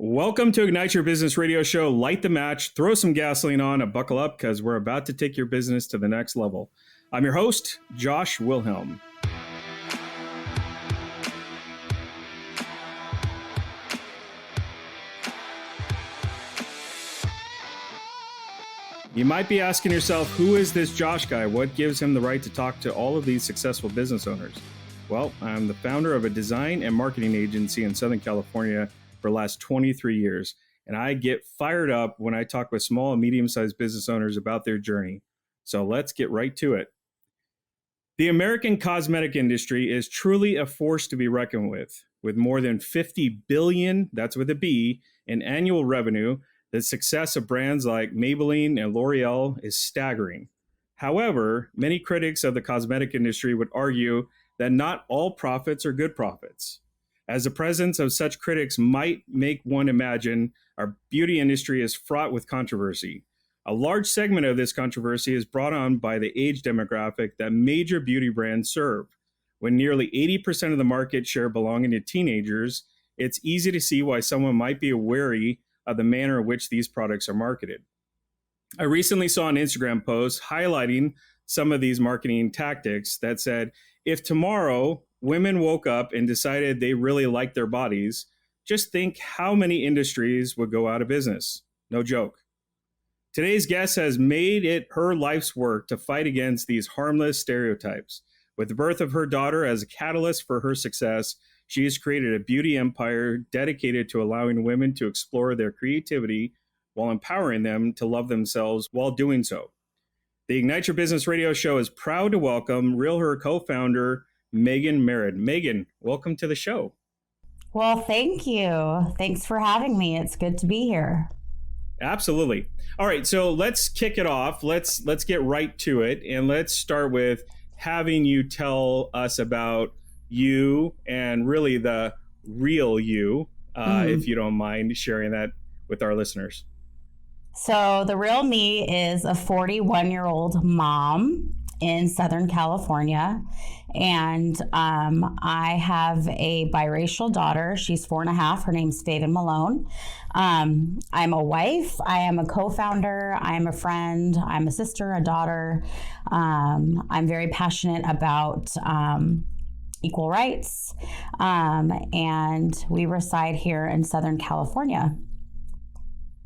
Welcome to Ignite Your Business Radio Show. Light the match, throw some gasoline on, and buckle up because we're about to take your business to the next level. I'm your host, Josh Wilhelm. You might be asking yourself, who is this Josh guy? What gives him the right to talk to all of these successful business owners? Well, I'm the founder of a design and marketing agency in Southern California for the last 23 years. And I get fired up when I talk with small and medium-sized business owners about their journey. So let's get right to it. The American cosmetic industry is truly a force to be reckoned with more than 50 billion, that's with a B, in annual revenue. The success of brands like Maybelline and L'Oreal is staggering. However, many critics of the cosmetic industry would argue that not all profits are good profits. As the presence of such critics might make one imagine, our beauty industry is fraught with controversy. A large segment of this controversy is brought on by the age demographic that major beauty brands serve. When nearly 80% of the market share belonging to teenagers, it's easy to see why someone might be wary of the manner in which these products are marketed. I recently saw an Instagram post highlighting some of these marketing tactics that said, if tomorrow women woke up and decided they really liked their bodies, just think how many industries would go out of business. No joke. Today's guest has made it her life's work to fight against these harmless stereotypes. With the birth of her daughter as a catalyst for her success, she has created a beauty empire dedicated to allowing women to explore their creativity while empowering them to love themselves while doing so. The Ignite Your Business Radio Show is proud to welcome REALHER co-founder Merid. Megan, welcome to the show. Well, thank you. Thanks for having me. It's good to be here. Absolutely. All right, so let's kick it off. Let's get right to it, and let's start with having you tell us about you and really the real you, if you don't mind sharing that with our listeners. So the real me is a 41-year-old mom in Southern California. And I have a biracial daughter. She's 4.5. Her name's Faven Malone. I'm a wife. I am a co-founder. I am a friend. I'm a sister, a daughter. I'm very passionate about equal rights. And we reside here in Southern California.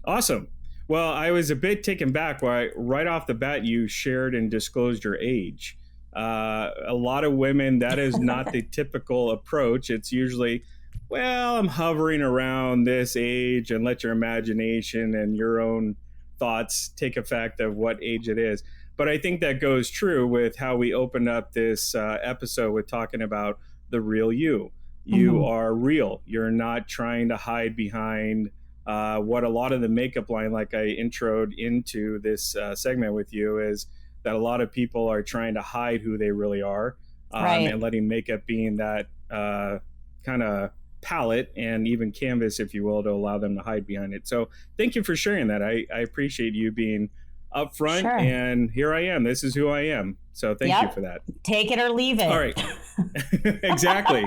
Awesome. Well, I was a bit taken back why right off the bat you shared and disclosed your age. A lot of women, that is not the typical approach. It's usually, well, I'm hovering around this age, and let your imagination and your own thoughts take effect of what age it is. But I think that goes true with how we opened up this episode with talking about the real you. You are real. You're not trying to hide behind what a lot of the makeup line, like I introed into this segment with you, is that a lot of people are trying to hide who they really are, and letting makeup being that kind of palette and even canvas, if you will, to allow them to hide behind it. So thank you for sharing that. I appreciate you being upfront, and here I am. This is who I am. So thank you for that. Take it or leave it. All right. Exactly.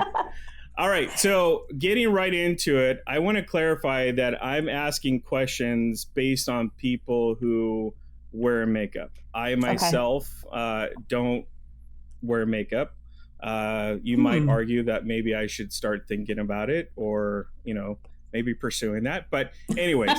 All right, so getting right into it, I want to clarify that I'm asking questions based on people who wear makeup. I myself don't wear makeup. You might argue that maybe I should start thinking about it, or, maybe pursuing that. But anyways,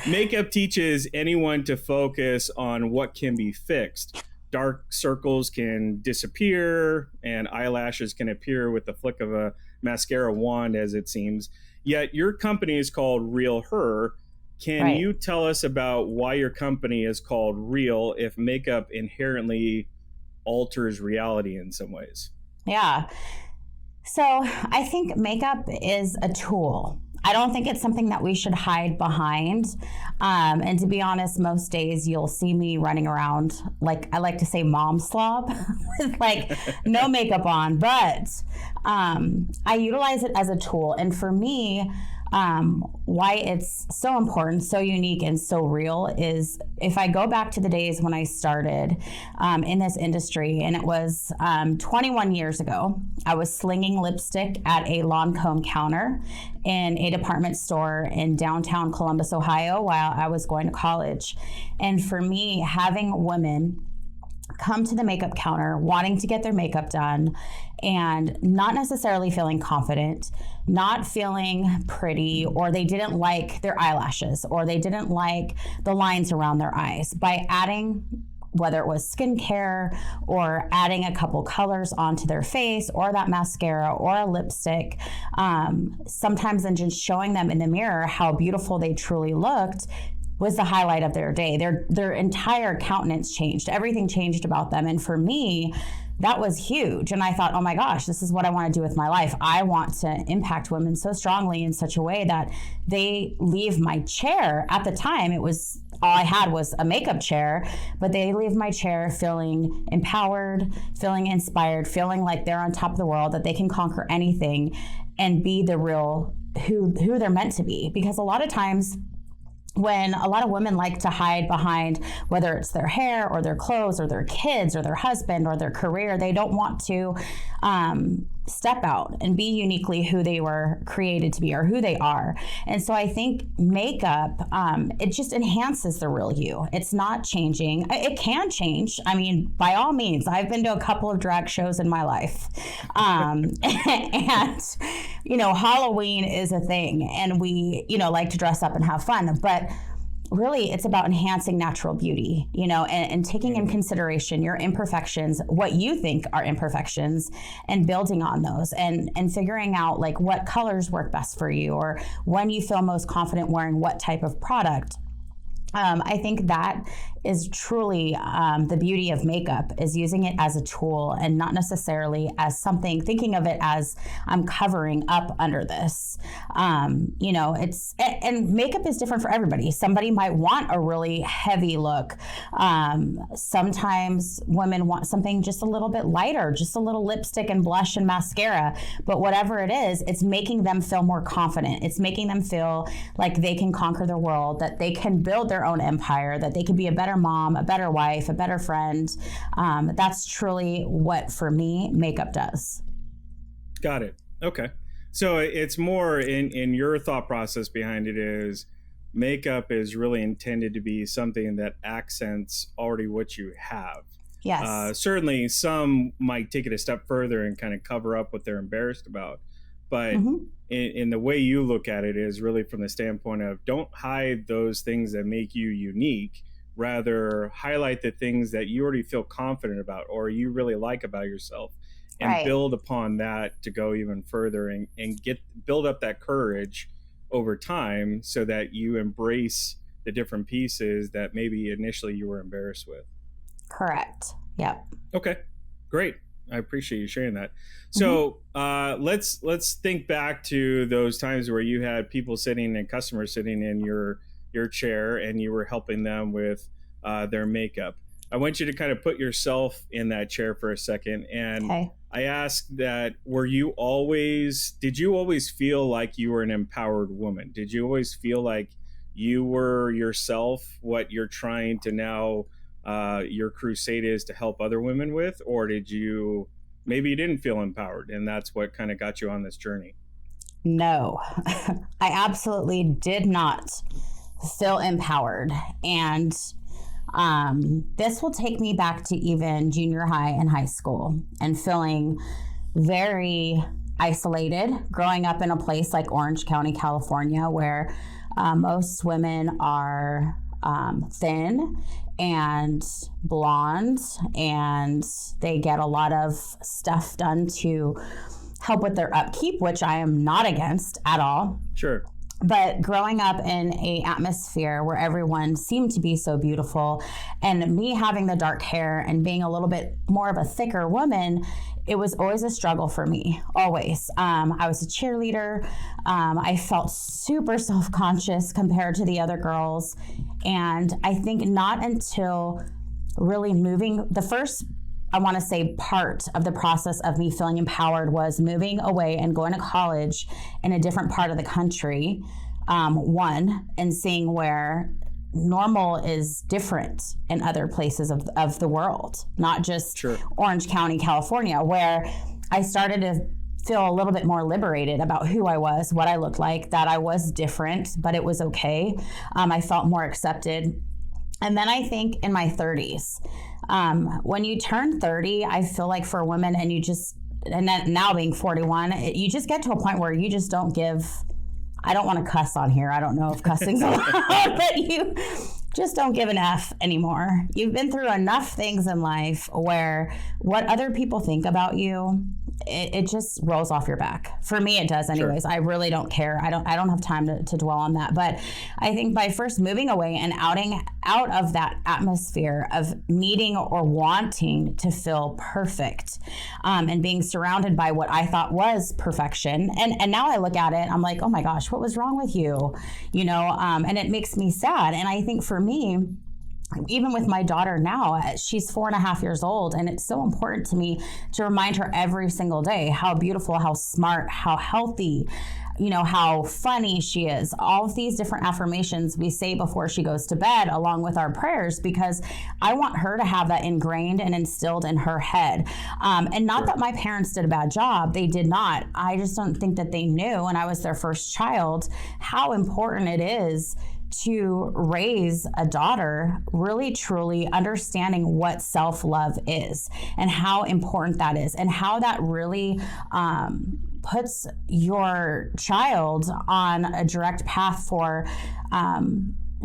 makeup teaches anyone to focus on what can be fixed. Dark circles can disappear and eyelashes can appear with the flick of a mascara wand, as it seems. Yet your company is called REALHER. Can you tell us about why your company is called Real if makeup inherently alters reality in some ways? Yeah. So I think makeup is a tool. I don't think it's something that we should hide behind. And to be honest, most days you'll see me running around, like I like to say, mom slob, with like no makeup on. But I utilize it as a tool. And for me, why it's so important, so unique, and so real is if I go back to the days when I started in this industry, and it was 21 years ago, I was slinging lipstick at a Lancome counter in a department store in downtown Columbus, Ohio, while I was going to college. And for me, having women come to the makeup counter wanting to get their makeup done and not necessarily feeling confident, not feeling pretty, or they didn't like their eyelashes, or they didn't like the lines around their eyes, by adding, whether it was skincare or adding a couple colors onto their face or that mascara or a lipstick, sometimes then just showing them in the mirror how beautiful they truly looked was the highlight of their day. Their entire countenance changed. Everything changed about them. And for me, that was huge. And I thought, oh my gosh, this is what I want to do with my life. I want to impact women so strongly in such a way that they leave my chair. At the time, it was all I had was a makeup chair, but they leave my chair feeling empowered, feeling inspired, feeling like they're on top of the world, that they can conquer anything and be the real who they're meant to be. Because a lot of times, when a lot of women like to hide behind, whether it's their hair or their clothes or their kids or their husband or their career, they don't want to step out and be uniquely who they were created to be or who they are. And so I think makeup, it just enhances the real you. It's not changing. It can change. I mean, by all means, I've been to a couple of drag shows in my life. And, Halloween is a thing, and we, like to dress up and have fun, but really it's about enhancing natural beauty, and taking in consideration your imperfections, what you think are imperfections, and building on those and figuring out like what colors work best for you, or when you feel most confident wearing what type of product. I think that is truly the beauty of makeup, is using it as a tool and not necessarily as something, thinking of it as I'm covering up under this. And makeup is different for everybody. Somebody might want a really heavy look. Sometimes women want something just a little bit lighter, just a little lipstick and blush and mascara. But whatever it is, it's making them feel more confident. It's making them feel like they can conquer the world, that they can build their own empire, that they can be a better mom, a better wife, a better friend. That's truly what, for me, makeup does. Got it. Okay. So it's more in your thought process behind it is makeup is really intended to be something that accents already what you have. Yes. Certainly some might take it a step further and kind of cover up what they're embarrassed about. But in the way you look at it is really from the standpoint of don't hide those things that make you unique, rather highlight the things that you already feel confident about or you really like about yourself, and build upon that to go even further and build up that courage over time so that you embrace the different pieces that maybe initially you were embarrassed with. Correct. Yep. Okay, great. I appreciate you sharing that. So let's think back to those times where you had people sitting and customers sitting in your chair and you were helping them with their makeup. I want you to kind of put yourself in that chair for a second. And I asked that, did you always feel like you were an empowered woman? Did you always feel like you were yourself, what you're trying to now your crusade is to help other women with? Or maybe you didn't feel empowered and that's what kind of got you on this journey? No, I absolutely did not feel empowered. And this will take me back to even junior high and high school and feeling very isolated, growing up in a place like Orange County, California, where most women are thin and blonde, and they get a lot of stuff done to help with their upkeep, which I am not against at all. Sure. But growing up in an atmosphere where everyone seemed to be so beautiful, and me having the dark hair and being a little bit more of a thicker woman, it was always a struggle for me, always. I was a cheerleader. I felt super self-conscious compared to the other girls. And I think not until really moving, the first I want to say part of the process of me feeling empowered was moving away and going to college in a different part of the country. One, and seeing where normal is different in other places of the world, not just Sure. Orange County, California, where I started to feel a little bit more liberated about who I was, what I looked like, that I was different, but it was okay. I felt more accepted. And then I think in my 30s, when you turn 30, I feel like for women, and you just, and then now being 41, you just get to a point where you just don't give, I don't want to cuss on here. I don't know if cussing's allowed, but you just don't give an F anymore. You've been through enough things in life where what other people think about you, it just rolls off your back. For me, it does anyways. Sure. I really don't care. I don't have time to dwell on that. But I think by first moving away and outing out of that atmosphere of needing or wanting to feel perfect, and being surrounded by what I thought was perfection. And now I look at it, I'm like, oh my gosh, what was wrong with you? You know, and it makes me sad. And I think for me, even with my daughter now, she's 4.5 years old, and it's so important to me to remind her every single day how beautiful, how smart, how healthy, you know, how funny she is. All of these different affirmations we say before she goes to bed, along with our prayers, because I want her to have that ingrained and instilled in her head. And not that my parents did a bad job. They did not. I just don't think that they knew, when I was their first child, how important it is to raise a daughter really truly understanding what self-love is and how important that is, and how that really puts your child on a direct path for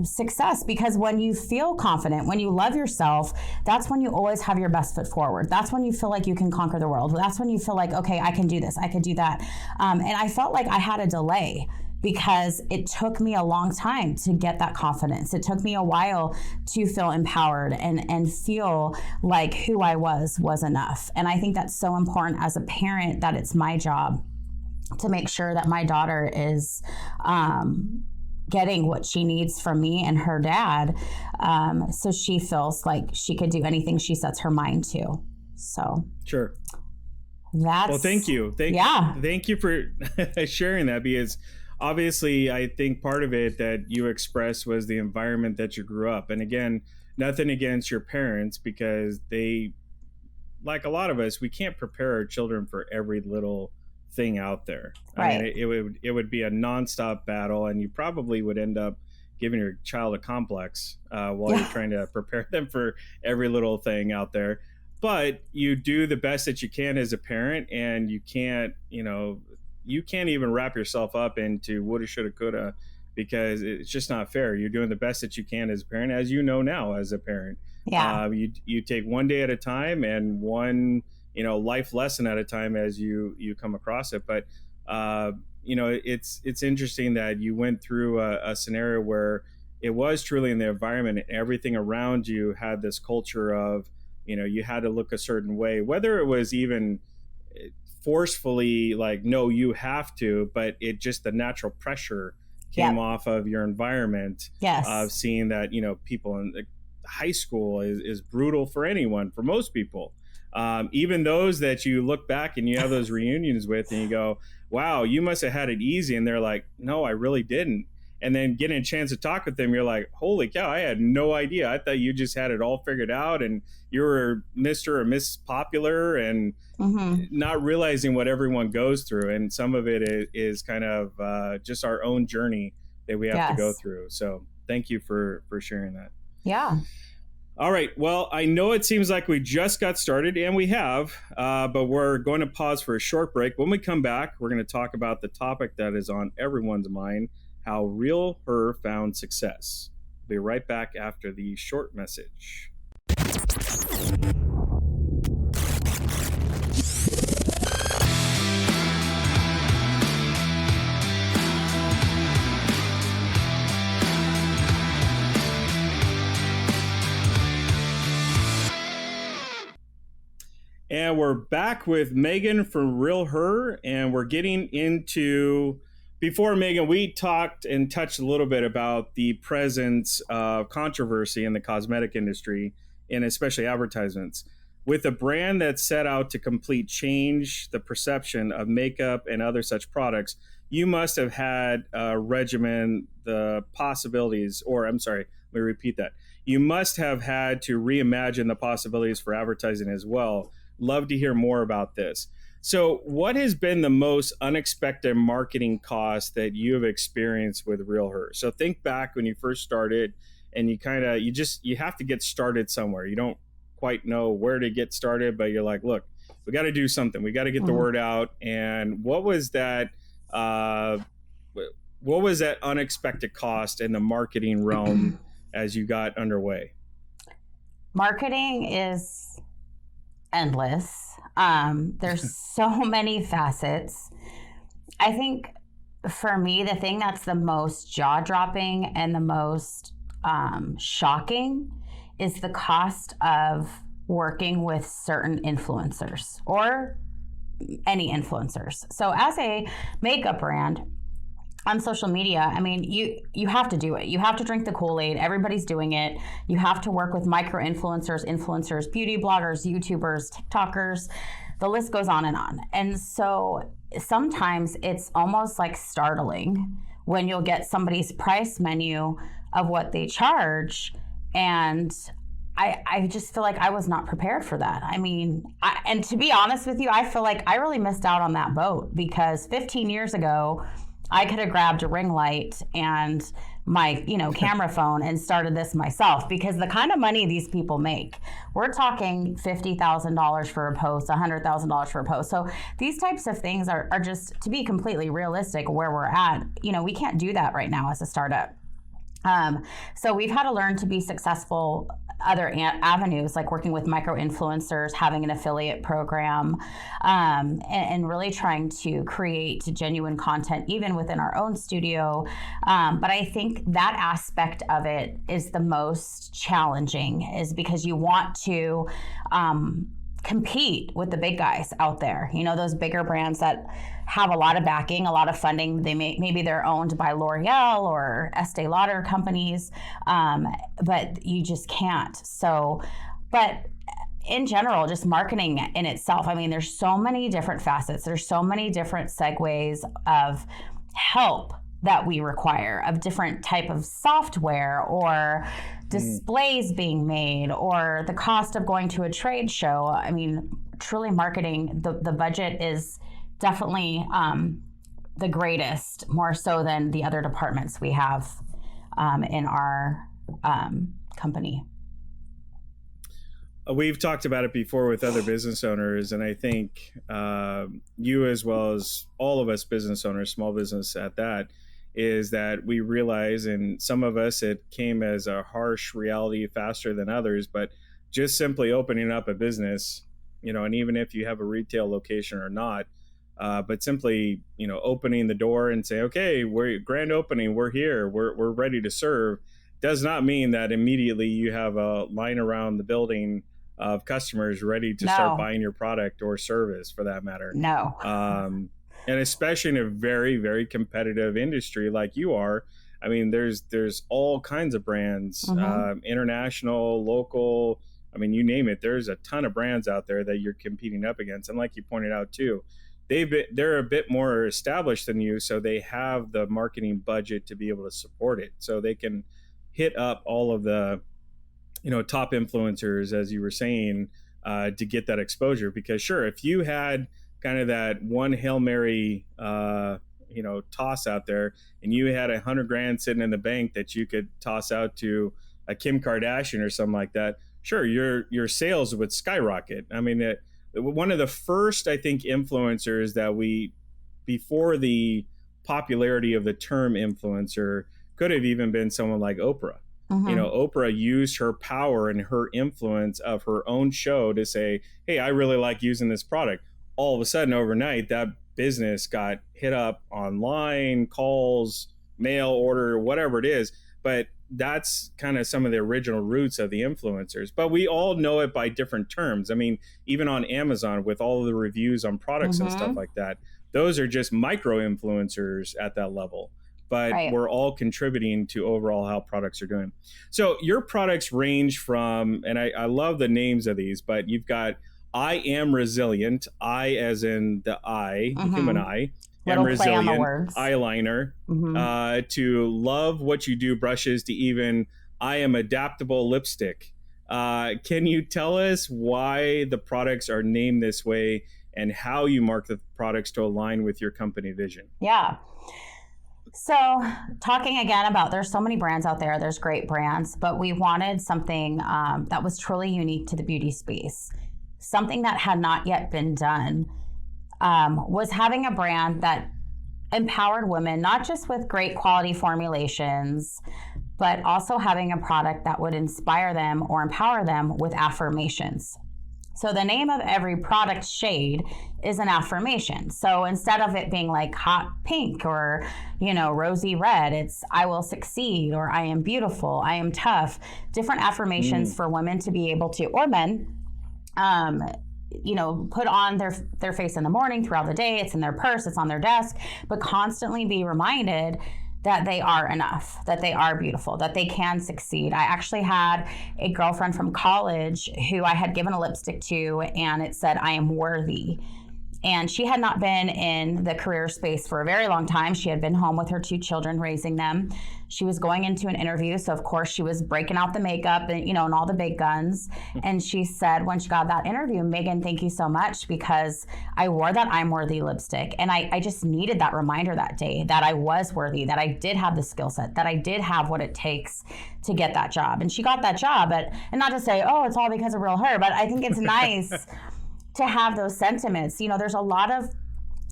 success. Because when you feel confident, when you love yourself, that's when you always have your best foot forward. That's when you feel like you can conquer the world. That's when you feel like, okay, I can do this, I could do that. And I felt like I had a delay, because it took me a long time to get that confidence. It took me a while to feel empowered and feel like who I was enough. And I think that's so important as a parent, that it's my job to make sure that my daughter is getting what she needs from me and her dad, so she feels like she could do anything she sets her mind to. So sure. Well, thank you. Thank you for sharing that, because obviously, I think part of it that you expressed was the environment that you grew up. And again, nothing against your parents, because they, like a lot of us, we can't prepare our children for every little thing out there. Right. I mean, it would be a nonstop battle, and you probably would end up giving your child a complex while you're trying to prepare them for every little thing out there. But you do the best that you can as a parent, and you can't even wrap yourself up into woulda, shoulda, coulda, because it's just not fair. You're doing the best that you can as a parent, as you know now as a parent. Yeah. You take one day at a time, and one life lesson at a time as you come across it. But it's interesting that you went through a scenario where it was truly in the environment, and everything around you had this culture of you had to look a certain way, whether it was even forcefully like, no, you have to, but it just the natural pressure came off of your environment of seeing that people in high school is brutal for anyone, for most people, even those that you look back and you have those reunions with, and you go, wow, you must have had it easy, and they're like, no, I really didn't. And then getting a chance to talk with them, you're like, holy cow, I had no idea. I thought you just had it all figured out, and you were Mr. or Miss Popular, and not realizing what everyone goes through. And some of it is kind of just our own journey that we have to go through. So thank you for sharing that. Yeah. All right. Well, I know it seems like we just got started, and we have, but we're going to pause for a short break. When we come back, we're going to talk about the topic that is on everyone's mind: how Real Her found success. We'll be right back after the short message. And we're back with Megan from Real Her, and we're getting into... Before, Megan, we talked and touched a little bit about the presence of controversy in the cosmetic industry, and especially advertisements. with a brand that's set out to complete change the perception of makeup and other such products, you must have had a regimen, the possibilities, or I'm sorry, let me repeat that. You must have had to reimagine the possibilities for advertising as well. Love to hear more about this. So, what has been the most unexpected marketing cost that you have experienced with RealHer? So, think back when you first started, and you have to get started somewhere. You don't quite know where to get started, but you're like, look, we got to do something. We got to get the word out. And what was that? What was that unexpected cost in the marketing realm as you got underway? Marketing is endless. There's so many facets. I think for me, the thing that's the most jaw-dropping and the most shocking is the cost of working with certain influencers or any influencers. So as a makeup brand on social media, I mean, you have to do it. You have to drink the Kool-Aid. Everybody's doing it. You have to work with micro influencers, beauty bloggers, YouTubers, TikTokers. The list goes on. And so sometimes it's almost like startling when you'll get somebody's price menu of what they charge. And I just feel like I was not prepared for that. I mean, and to be honest with you, I feel like I really missed out on that boat, because 15 years ago, I could have grabbed a ring light and my, camera phone and started this myself, because the kind of money these people make, we're talking $50,000 for a post, $100,000 for a post. So these types of things are just, to be completely realistic where we're at, we can't do that right now as a startup. So we've had to learn to be successful other avenues, like working with micro influencers, having an affiliate program, and really trying to create genuine content even within our own studio. But I think that aspect of it is the most challenging, is because you want to compete with the big guys out there, those bigger brands that have a lot of backing, a lot of funding. Maybe they're owned by L'Oreal or Estee Lauder companies, but you just can't. So, but in general, just marketing in itself, I mean, there's so many different facets. There's so many different segues of help that we require, of different type of software or displays being made, or the cost of going to a trade show. I mean, truly marketing, the budget is definitely the greatest, more so than the other departments we have in our company. We've talked about it before with other business owners, and I think you, as well as all of us business owners, small business at that, is that we realize, and some of us, it came as a harsh reality faster than others, but just simply opening up a business, and even if you have a retail location or not, but simply, opening the door and say, okay, we're grand opening, we're here, we're ready to serve, does not mean that immediately you have a line around the building of customers ready to start buying your product or service, for that matter. No. And especially in a very, very competitive industry like you are. I mean, there's all kinds of brands, international, local. I mean, you name it. There's a ton of brands out there that you're competing up against. And like you pointed out too, they're a bit more established than you, so they have the marketing budget to be able to support it. So they can hit up all of the, top influencers, as you were saying, to get that exposure. Because sure, if you had kind of that one Hail Mary, toss out there, and you had $100,000 sitting in the bank that you could toss out to a Kim Kardashian or something like that, sure, your sales would skyrocket. I mean, one of the first, I think, influencers that before the popularity of the term influencer, could have even been someone like Oprah. Oprah used her power and her influence of her own show to say, hey, I really like using this product. All of a sudden, overnight, that business got hit up online, calls, mail order, whatever it is. But that's kind of some of the original roots of the influencers. But we all know it by different terms. I mean, even on Amazon, with all of the reviews on products and stuff like that, those are just micro influencers at that level. but Right. we're all contributing to overall how products are doing. So your products range from, and I love the names of these, but you've got I am resilient, I as in the eye, the human eye, am Little play on the resilient, words. eyeliner, Mm-hmm. to love what you do brushes, to even I am adaptable lipstick. Can you tell us why the products are named this way and how you mark the products to align with your company vision? Yeah. So, talking again about there's so many brands out there, there's great brands, but we wanted something that was truly unique to the beauty space, something that had not yet been done. Was having a brand that empowered women, not just with great quality formulations, but also having a product that would inspire them or empower them with affirmations. So the name of every product shade is an affirmation. So instead of it being like hot pink or, rosy red, it's I will succeed, or I am beautiful, I am tough. Different affirmations for women to be able to, or men, put on their face in the morning, throughout the day. It's in their purse, it's on their desk, but constantly be reminded that they are enough, that they are beautiful, that they can succeed. I actually had a girlfriend from college who I had given a lipstick to, and it said, I am worthy. And she had not been in the career space for a very long time. She had been home with her 2 children, raising them. She was going into an interview. So of course she was breaking out the makeup and, and all the big guns. And she said, when she got that interview, Megan, thank you so much, because I wore that I'm worthy lipstick. And I just needed that reminder that day that I was worthy, that I did have the skill set, that I did have what it takes to get that job. And she got that job. And not to say, oh, it's all because of Real Her, but I think it's nice to have those sentiments. There's a lot of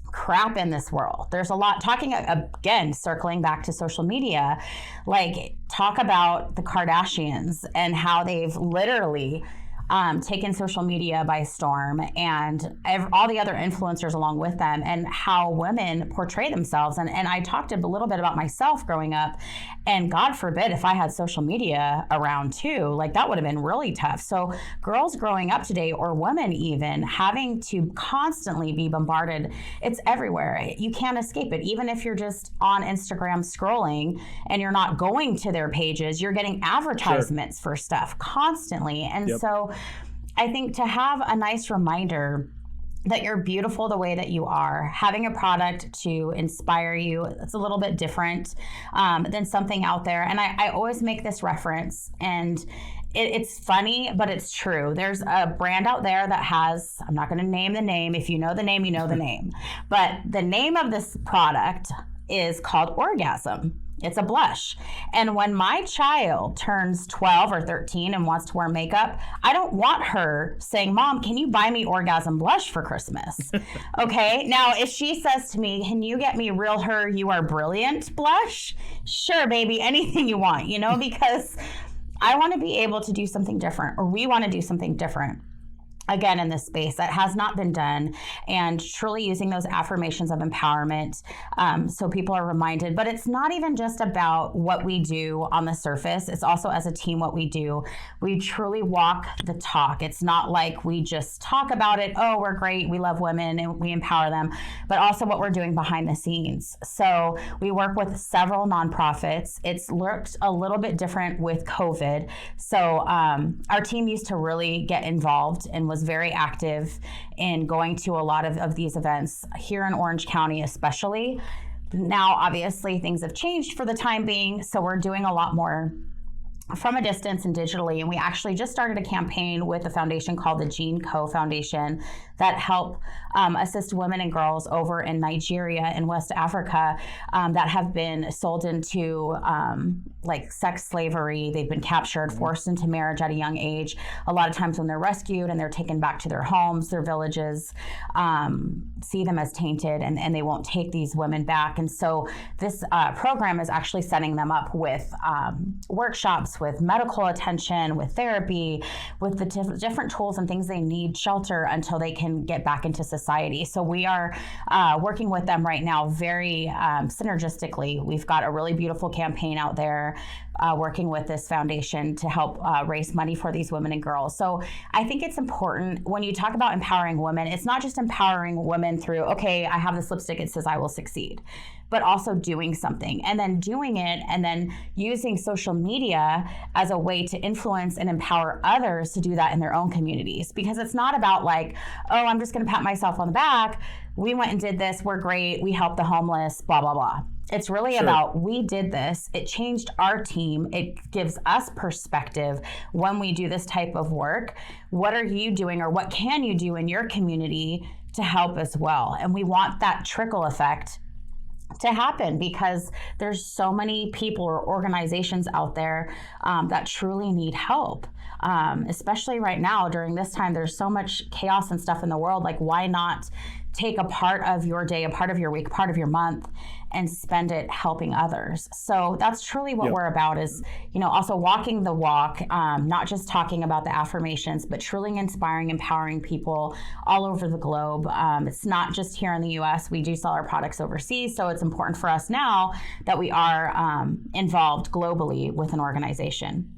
crap in this world. There's a lot, talking again, circling back to social media, like talk about the Kardashians and how they've literally taken social media by storm, and all the other influencers along with them, and how women portray themselves. And I talked a little bit about myself growing up, and God forbid if I had social media around too, like that would have been really tough. So girls growing up today, or women even, having to constantly be bombarded, it's everywhere. You can't escape it. Even if you're just on Instagram scrolling and you're not going to their pages, you're getting advertisements for stuff constantly. And so I think to have a nice reminder that you're beautiful the way that you are, having a product to inspire you, it's a little bit different than something out there. And I always make this reference, and it's funny, but it's true. There's a brand out there that has, I'm not going to name the name. If you know the name, you know the name. But the name of this product is called Orgasm. It's a blush. And when my child turns 12 or 13 and wants to wear makeup, I don't want her saying, Mom, can you buy me Orgasm blush for Christmas? Okay. Now, if she says to me, can you get me Real Her, You Are Brilliant blush? Sure, baby, anything you want, because I want to be able to do something different, or we want to do something different. Again, in this space that has not been done, and truly using those affirmations of empowerment, so people are reminded. But it's not even just about what we do on the surface. It's also, as a team, what we do. We truly walk the talk. It's not like we just talk about it. Oh, we're great, we love women and we empower them, but also what we're doing behind the scenes. So we work with several nonprofits. It's looked a little bit different with COVID. So our team used to really get involved and was very active in going to a lot of these events here in Orange County, especially. Now, obviously, things have changed for the time being, so we're doing a lot more from a distance and digitally. And we actually just started a campaign with a foundation called the Jean Co Foundation that help assist women and girls over in Nigeria and West Africa that have been sold into like sex slavery. They've been captured, forced into marriage at a young age. A lot of times when they're rescued and they're taken back to their homes, their villages see them as tainted, and they won't take these women back. And so this program is actually setting them up with workshops, with medical attention, with therapy, with the different tools and things they need, shelter, until they can get back into society. So we are working with them right now very synergistically. We've got a really beautiful campaign out there working with this foundation to help raise money for these women and girls. So I think it's important when you talk about empowering women, it's not just empowering women through, okay, I have this lipstick, it says I will succeed. but also doing something, and then doing it, and then using social media as a way to influence and empower others to do that in their own communities. Because it's not about like, oh, I'm just going to pat myself on the back. We went and did this. We're great. We helped the homeless, blah, blah, blah. It's really about, we did this. It changed our team. It gives us perspective when we do this type of work. What are you doing, or what can you do in your community to help as well? And we want that trickle effect to happen, because there's so many people or organizations out there that truly need help. Especially right now during this time, there's so much chaos and stuff in the world. Like, why not take a part of your day, a part of your week, part of your month, and spend it helping others? So that's truly what we're about, is, also walking the walk, not just talking about the affirmations, but truly inspiring, empowering people all over the globe. It's not just here in the US. We do sell our products overseas. So it's important for us now that we are involved globally with an organization.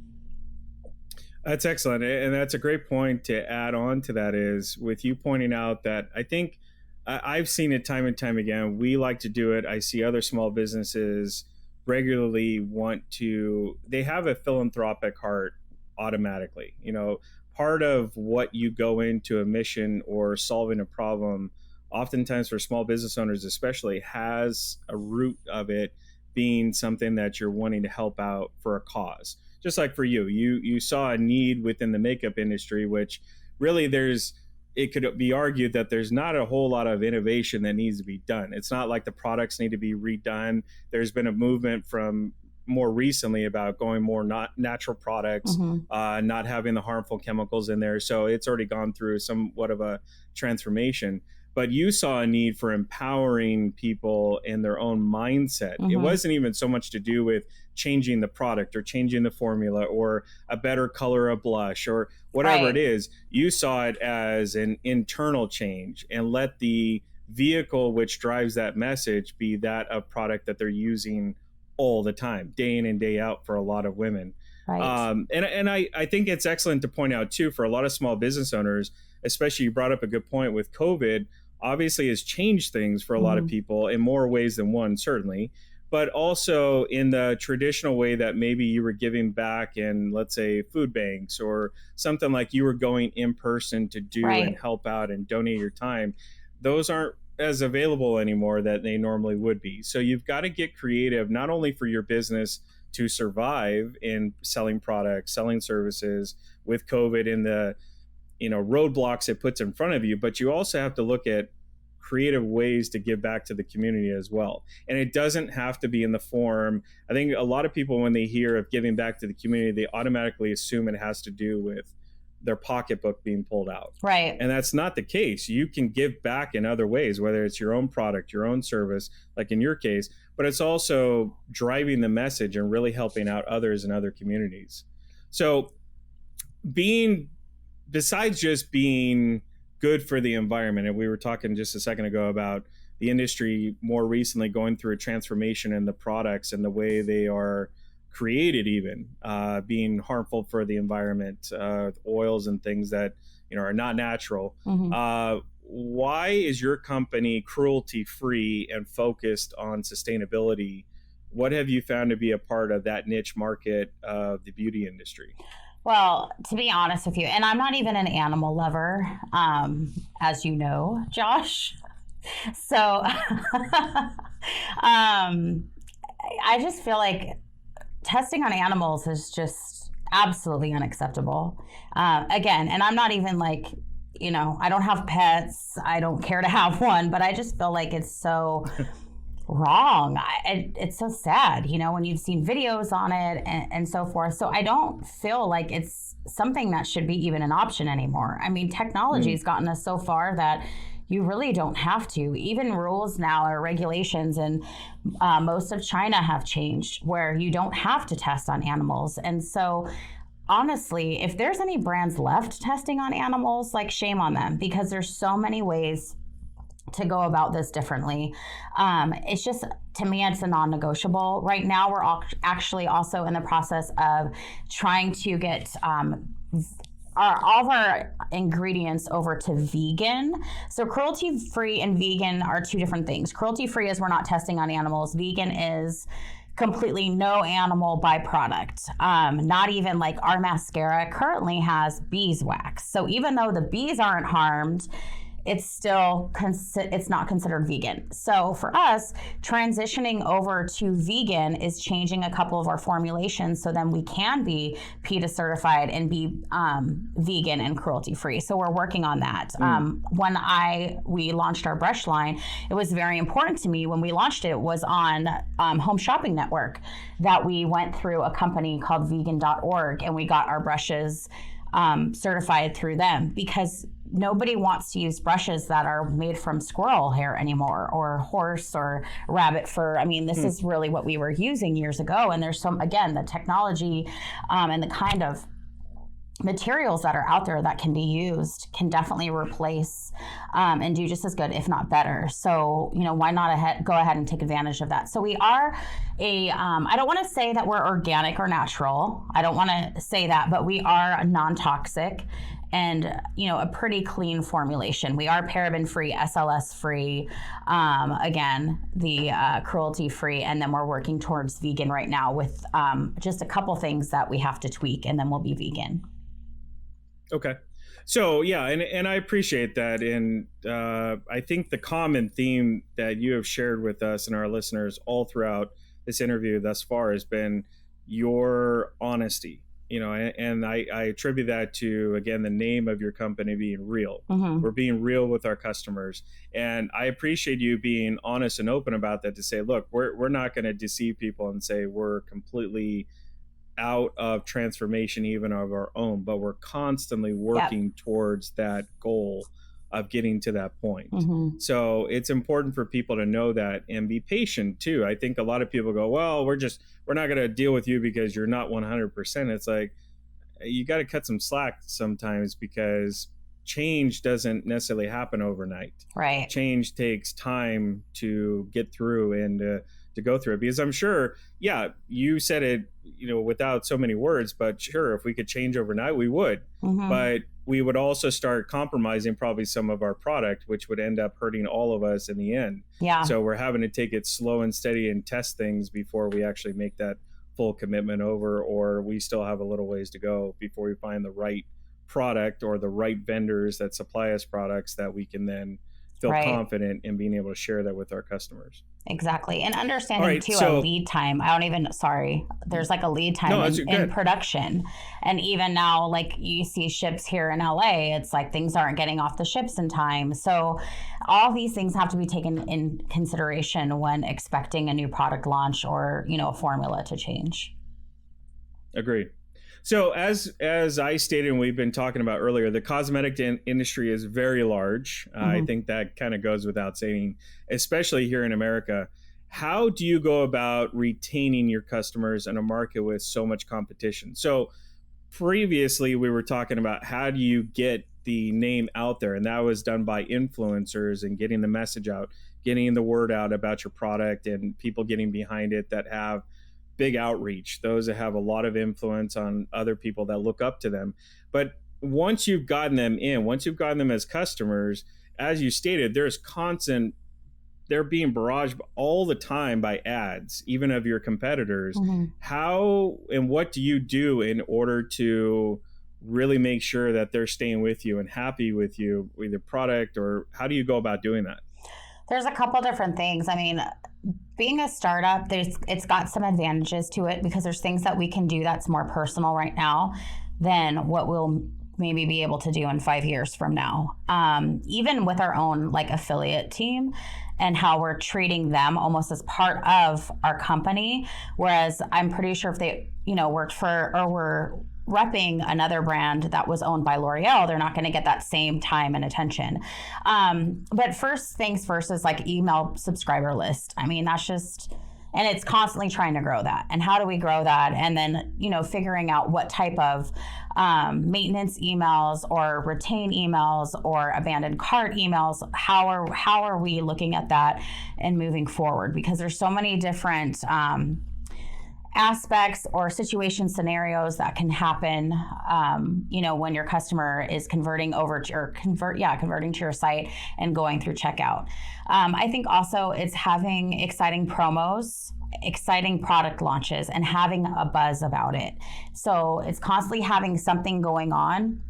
That's excellent. And that's a great point to add on to that, is with you pointing out that I think I've seen it time and time again. We like to do it. I see other small businesses regularly they have a philanthropic heart automatically. Part of what you go into a mission or solving a problem, oftentimes for small business owners especially, has a root of it being something that you're wanting to help out for a cause. Just like for you saw a need within the makeup industry, which really it could be argued that there's not a whole lot of innovation that needs to be done. It's not like the products need to be redone. There's been a movement from more recently about going more not natural products, not having the harmful chemicals in there. So it's already gone through somewhat of a transformation. But you saw a need for empowering people in their own mindset. It wasn't even so much to do with changing the product or changing the formula or a better color of blush or whatever it is. You saw it as an internal change, and let the vehicle which drives that message be that of product that they're using all the time, day in and day out, for a lot of women. And I think it's excellent to point out too, for a lot of small business owners, especially, you brought up a good point with COVID, obviously has changed things for a lot of people in more ways than one, certainly, but also in the traditional way that maybe you were giving back in, let's say, food banks or something, like you were going in person to do and help out and donate your time. Those aren't as available anymore that they normally would be. So you've got to get creative, not only for your business to survive in selling products, selling services with COVID and the roadblocks it puts in front of you, but you also have to look at creative ways to give back to the community as well. And it doesn't have to be in the form. I think a lot of people, when they hear of giving back to the community, they automatically assume it has to do with their pocketbook being pulled out. And that's not the case. You can give back in other ways, whether it's your own product, your own service, like in your case, but it's also driving the message and really helping out others in other communities. So besides just being good for the environment, and we were talking just a second ago about the industry more recently going through a transformation in the products and the way they are created, even being harmful for the environment, oils and things that are not natural. Why is your company cruelty-free and focused on sustainability? What have you found to be a part of that niche market of the beauty industry? Well, to be honest with you, and I'm not even an animal lover, as you know, Josh. So I just feel like testing on animals is just absolutely unacceptable. Again, and I'm not even like, I don't have pets. I don't care to have one, but I just feel like it's so wrong. It's so sad, when you've seen videos on it and so forth. So I don't feel like it's something that should be even an option anymore. I mean, technology's gotten us so far that you really don't have to. Even rules now or regulations and most of China have changed where you don't have to test on animals. And so honestly, if there's any brands left testing on animals, like, shame on them, because there's so many ways to go about this differently. It's just, to me, it's a non-negotiable. Right now, we're actually also in the process of trying to get all of our ingredients over to vegan. So cruelty-free and vegan are two different things. Cruelty-free is we're not testing on animals. Vegan is completely no animal byproduct. Not even like our mascara currently has beeswax. So even though the bees aren't harmed, it's still it's not considered vegan. So for us, transitioning over to vegan is changing a couple of our formulations so then we can be PETA certified and be vegan and cruelty free. So we're working on that. When we launched our brush line, it was very important to me when we launched it. It was on Home Shopping Network that we went through a company called vegan.org and we got our brushes certified through them, because nobody wants to use brushes that are made from squirrel hair anymore, or horse or rabbit fur. I mean, this is really what we were using years ago. And there's the technology and the kind of materials that are out there that can be used can definitely replace and do just as good, if not better. So, why not go ahead and take advantage of that? So we are I don't want to say that we're organic or natural. I don't want to say that, but we are non-toxic and, a pretty clean formulation. We are paraben free, SLS free, again, the cruelty free, and then we're working towards vegan right now with just a couple things that we have to tweak, and then we'll be vegan. Okay. So yeah, and I appreciate that. And I think the common theme that you have shared with us and our listeners all throughout this interview thus far has been your honesty. And I attribute that to, again, the name of your company being real. We're being real with our customers. And I appreciate you being honest and open about that, to say, look, we're not going to deceive people and say we're completely out of transformation even of our own, but we're constantly working towards that goal of getting to that point. So it's important for people to know that and be patient too. I think a lot of people go, well, we're not going to deal with you because you're not 100%. It's like, you got to cut some slack sometimes, because change doesn't necessarily happen overnight. Right. Change takes time to get through and to go through it, because I'm sure, you said it, without so many words, but sure, if we could change overnight, we would. But we would also start compromising probably some of our product, which would end up hurting all of us in the end. Yeah. So we're having to take it slow and steady and test things before we actually make that full commitment over, or we still have a little ways to go before we find the right product or the right vendors that supply us products that we can then feel confident in being able to share that with our customers. Exactly. And understanding a lead time. There's like a lead time in production. And even now, like you see ships here in LA, it's like things aren't getting off the ships in time. So all these things have to be taken in consideration when expecting a new product launch or, a formula to change. Agreed. So as I stated, and we've been talking about earlier, the cosmetic industry is very large. I think that kind of goes without saying, especially here in America. How do you go about retaining your customers in a market with so much competition? So previously we were talking about how do you get the name out there, and that was done by influencers and getting the message out, getting the word out about your product, and people getting behind it that have big outreach, those that have a lot of influence on other people that look up to them. But once you've gotten them as customers, as you stated, they're being barraged all the time by ads, even of your competitors. How and what do you do in order to really make sure that they're staying with you and happy with you, with your product, or how do you go about doing that? There's a couple different things. I mean, being a startup, it's got some advantages to it, because there's things that we can do that's more personal right now than what we'll maybe be able to do in 5 years from now. Even with our own affiliate team and how we're treating them almost as part of our company. Whereas I'm pretty sure if they, worked for or were repping another brand that was owned by L'Oreal, they're not going to get that same time and attention. But first things first is email subscriber list. I mean, that's just, and it's constantly trying to grow that. And how do we grow that? And then, figuring out what type of maintenance emails or retain emails or abandoned cart emails, how are we looking at that and moving forward? Because there's so many different aspects or situation scenarios that can happen, when your customer is converting to your site and going through checkout. I think also it's having exciting promos, exciting product launches, and having a buzz about it. So it's constantly having something going on.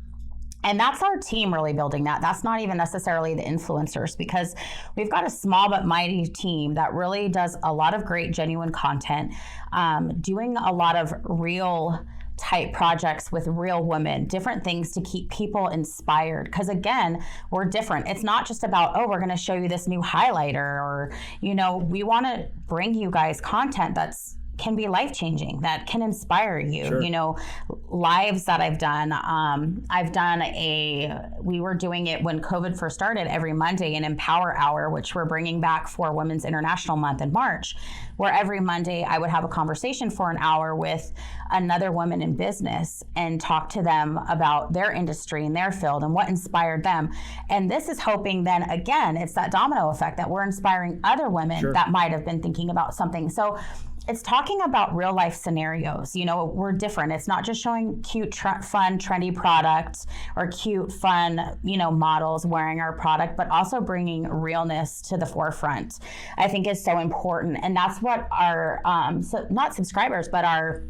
And that's our team really building that. That's not even necessarily the influencers, because we've got a small but mighty team that really does a lot of great, genuine content, doing a lot of real type projects with real women, different things to keep people inspired. Because again, we're different. It's not just about, we're going to show you this new highlighter, or, we want to bring you guys content that's can be life-changing, that can inspire you. Sure. Lives that I've done. We were doing it when COVID first started every Monday, an Empower Hour, which we're bringing back for Women's International Month in March, where every Monday I would have a conversation for an hour with another woman in business and talk to them about their industry and their field and what inspired them. And this is hoping then, again, it's that domino effect that we're inspiring other women Sure. that might have been thinking about something. So it's talking about real life scenarios. We're different. It's not just showing cute, fun, trendy products or cute, fun, models wearing our product, but also bringing realness to the forefront. I think is so important. And that's what our, not subscribers, but our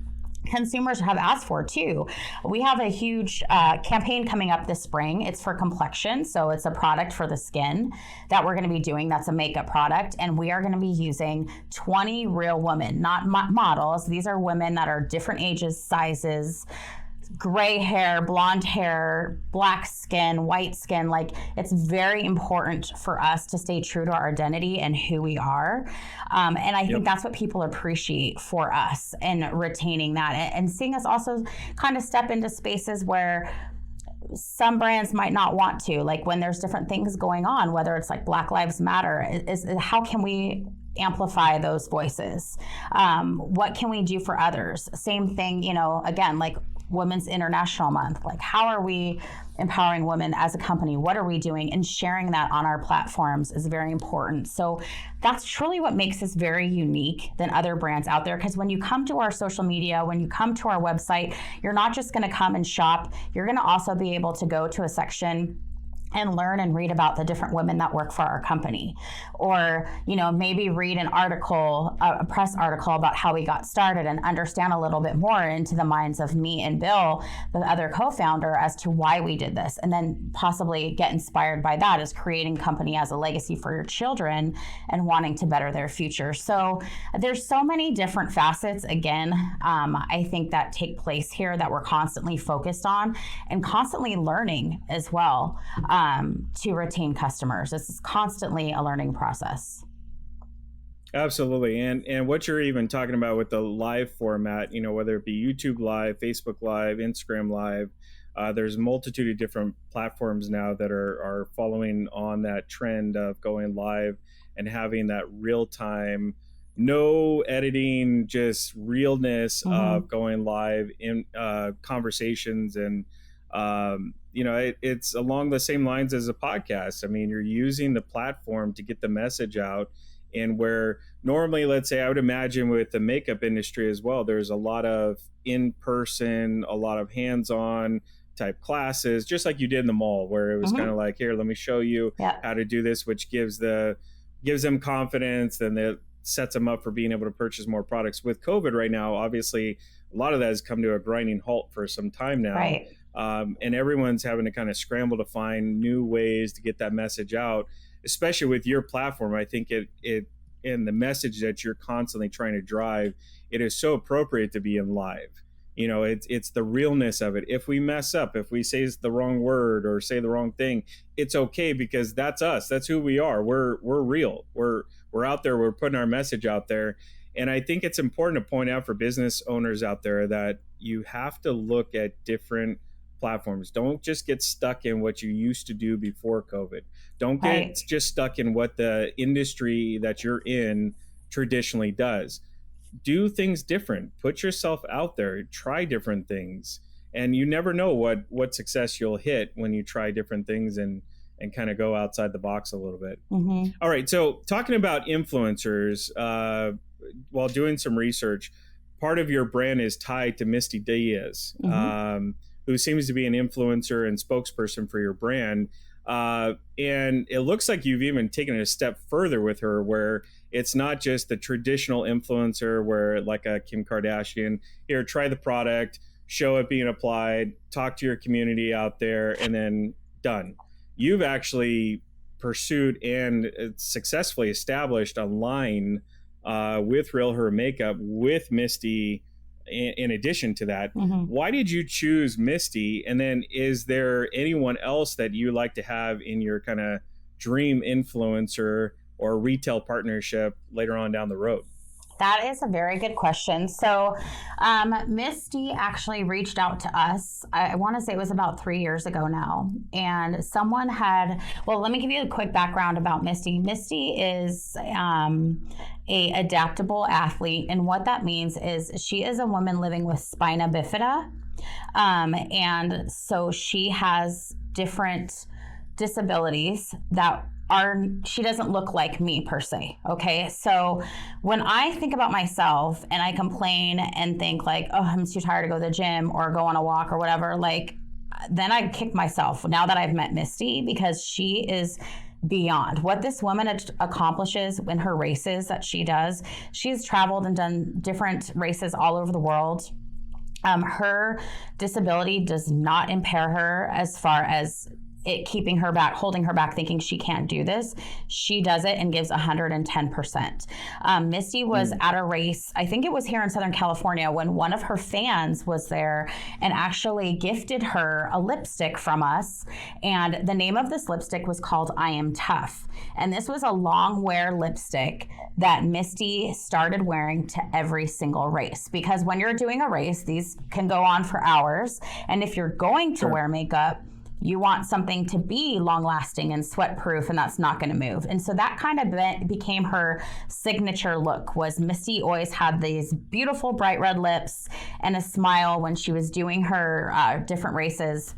consumers have asked for too. We have a huge campaign coming up this spring. It's for complexion. So it's a product for the skin that we're going to be doing. That's a makeup product. And we are going to be using 20 real women, not models. These are women that are different ages, sizes, gray hair, blonde hair, black skin, white skin. Like, it's very important for us to stay true to our identity and who we are. And I think that's what people appreciate for us, and retaining that and seeing us also kind of step into spaces where some brands might not want to, like when there's different things going on, whether it's like Black Lives Matter, is how can we amplify those voices? What can we do for others? Same thing, again, like Women's International Month. Like, how are we empowering women as a company? What are we doing? And sharing that on our platforms is very important. So that's truly what makes us very unique than other brands out there. Because when you come to our social media, when you come to our website, you're not just going to come and shop. You're going to also be able to go to a section and learn and read about the different women that work for our company, or maybe read an article, a press article about how we got started, and understand a little bit more into the minds of me and Bill, the other co-founder, as to why we did this, and then possibly get inspired by that as creating company as a legacy for your children and wanting to better their future. So there's so many different facets, again, I think that take place here that we're constantly focused on and constantly learning as well. To retain customers. It's constantly a learning process. Absolutely. And what you're even talking about with the live format, whether it be YouTube Live, Facebook Live, Instagram Live, there's a multitude of different platforms now that are following on that trend of going live and having that real time, no editing, just realness of going live in conversations. And it's along the same lines as a podcast. I mean, you're using the platform to get the message out, and where normally, let's say, I would imagine with the makeup industry as well, there's a lot of in-person, a lot of hands-on type classes, just like you did in the mall, where it was kind of like, here, let me show you how to do this, which gives them confidence, and that sets them up for being able to purchase more products. With COVID right now, obviously, a lot of that has come to a grinding halt for some time now. Right. And everyone's having to kind of scramble to find new ways to get that message out, especially with your platform. I think it and the message that you're constantly trying to drive, it is so appropriate to be in live. It's the realness of it. If we mess up, if we say the wrong word or say the wrong thing, it's okay, because that's us. That's who we are. We're real. We're out there. We're putting our message out there. And I think it's important to point out for business owners out there that you have to look at different platforms. Don't just get stuck in what you used to do before COVID. Don't get just stuck in what the industry that you're in traditionally does. Do things different. Put yourself out there. Try different things. And you never know what success you'll hit when you try different things and kind of go outside the box a little bit. All right. So talking about influencers, while doing some research, part of your brand is tied to Misty Diaz, who seems to be an influencer and spokesperson for your brand. And it looks like you've even taken it a step further with her, where it's not just the traditional influencer where like a Kim Kardashian, here, try the product, show it being applied, talk to your community out there, and then done. You've actually pursued and successfully established a line with REALHER Makeup with Misty. In addition to that, why did you choose Misty? And then is there anyone else that you like to have in your kind of dream influencer or retail partnership later on down the road? That is a very good question. So Misty actually reached out to us. I want to say it was about 3 years ago now. And someone let me give you a quick background about Misty. Misty is a adaptable athlete. And what that means is she is a woman living with spina bifida. And so she has different disabilities that she doesn't look like me per se. Okay. So when I think about myself and I complain and think like, oh, I'm too tired to go to the gym or go on a walk or whatever, like, then I kick myself now that I've met Misty, because she is beyond what this woman accomplishes in her races that she does. She's traveled and done different races all over the world. Her disability does not impair her as far as it keeping her back, holding her back, thinking she can't do this. She does it and gives 110%. Misty was at a race, I think it was here in Southern California, when one of her fans was there and actually gifted her a lipstick from us. And the name of this lipstick was called I Am Tough. And this was a long wear lipstick that Misty started wearing to every single race. Because when you're doing a race, these can go on for hours. And if you're going to wear makeup, you want something to be long lasting and sweat proof, and that's not going to move. And so that kind of became her signature look. Was Misty always had these beautiful bright red lips and a smile when she was doing her different races.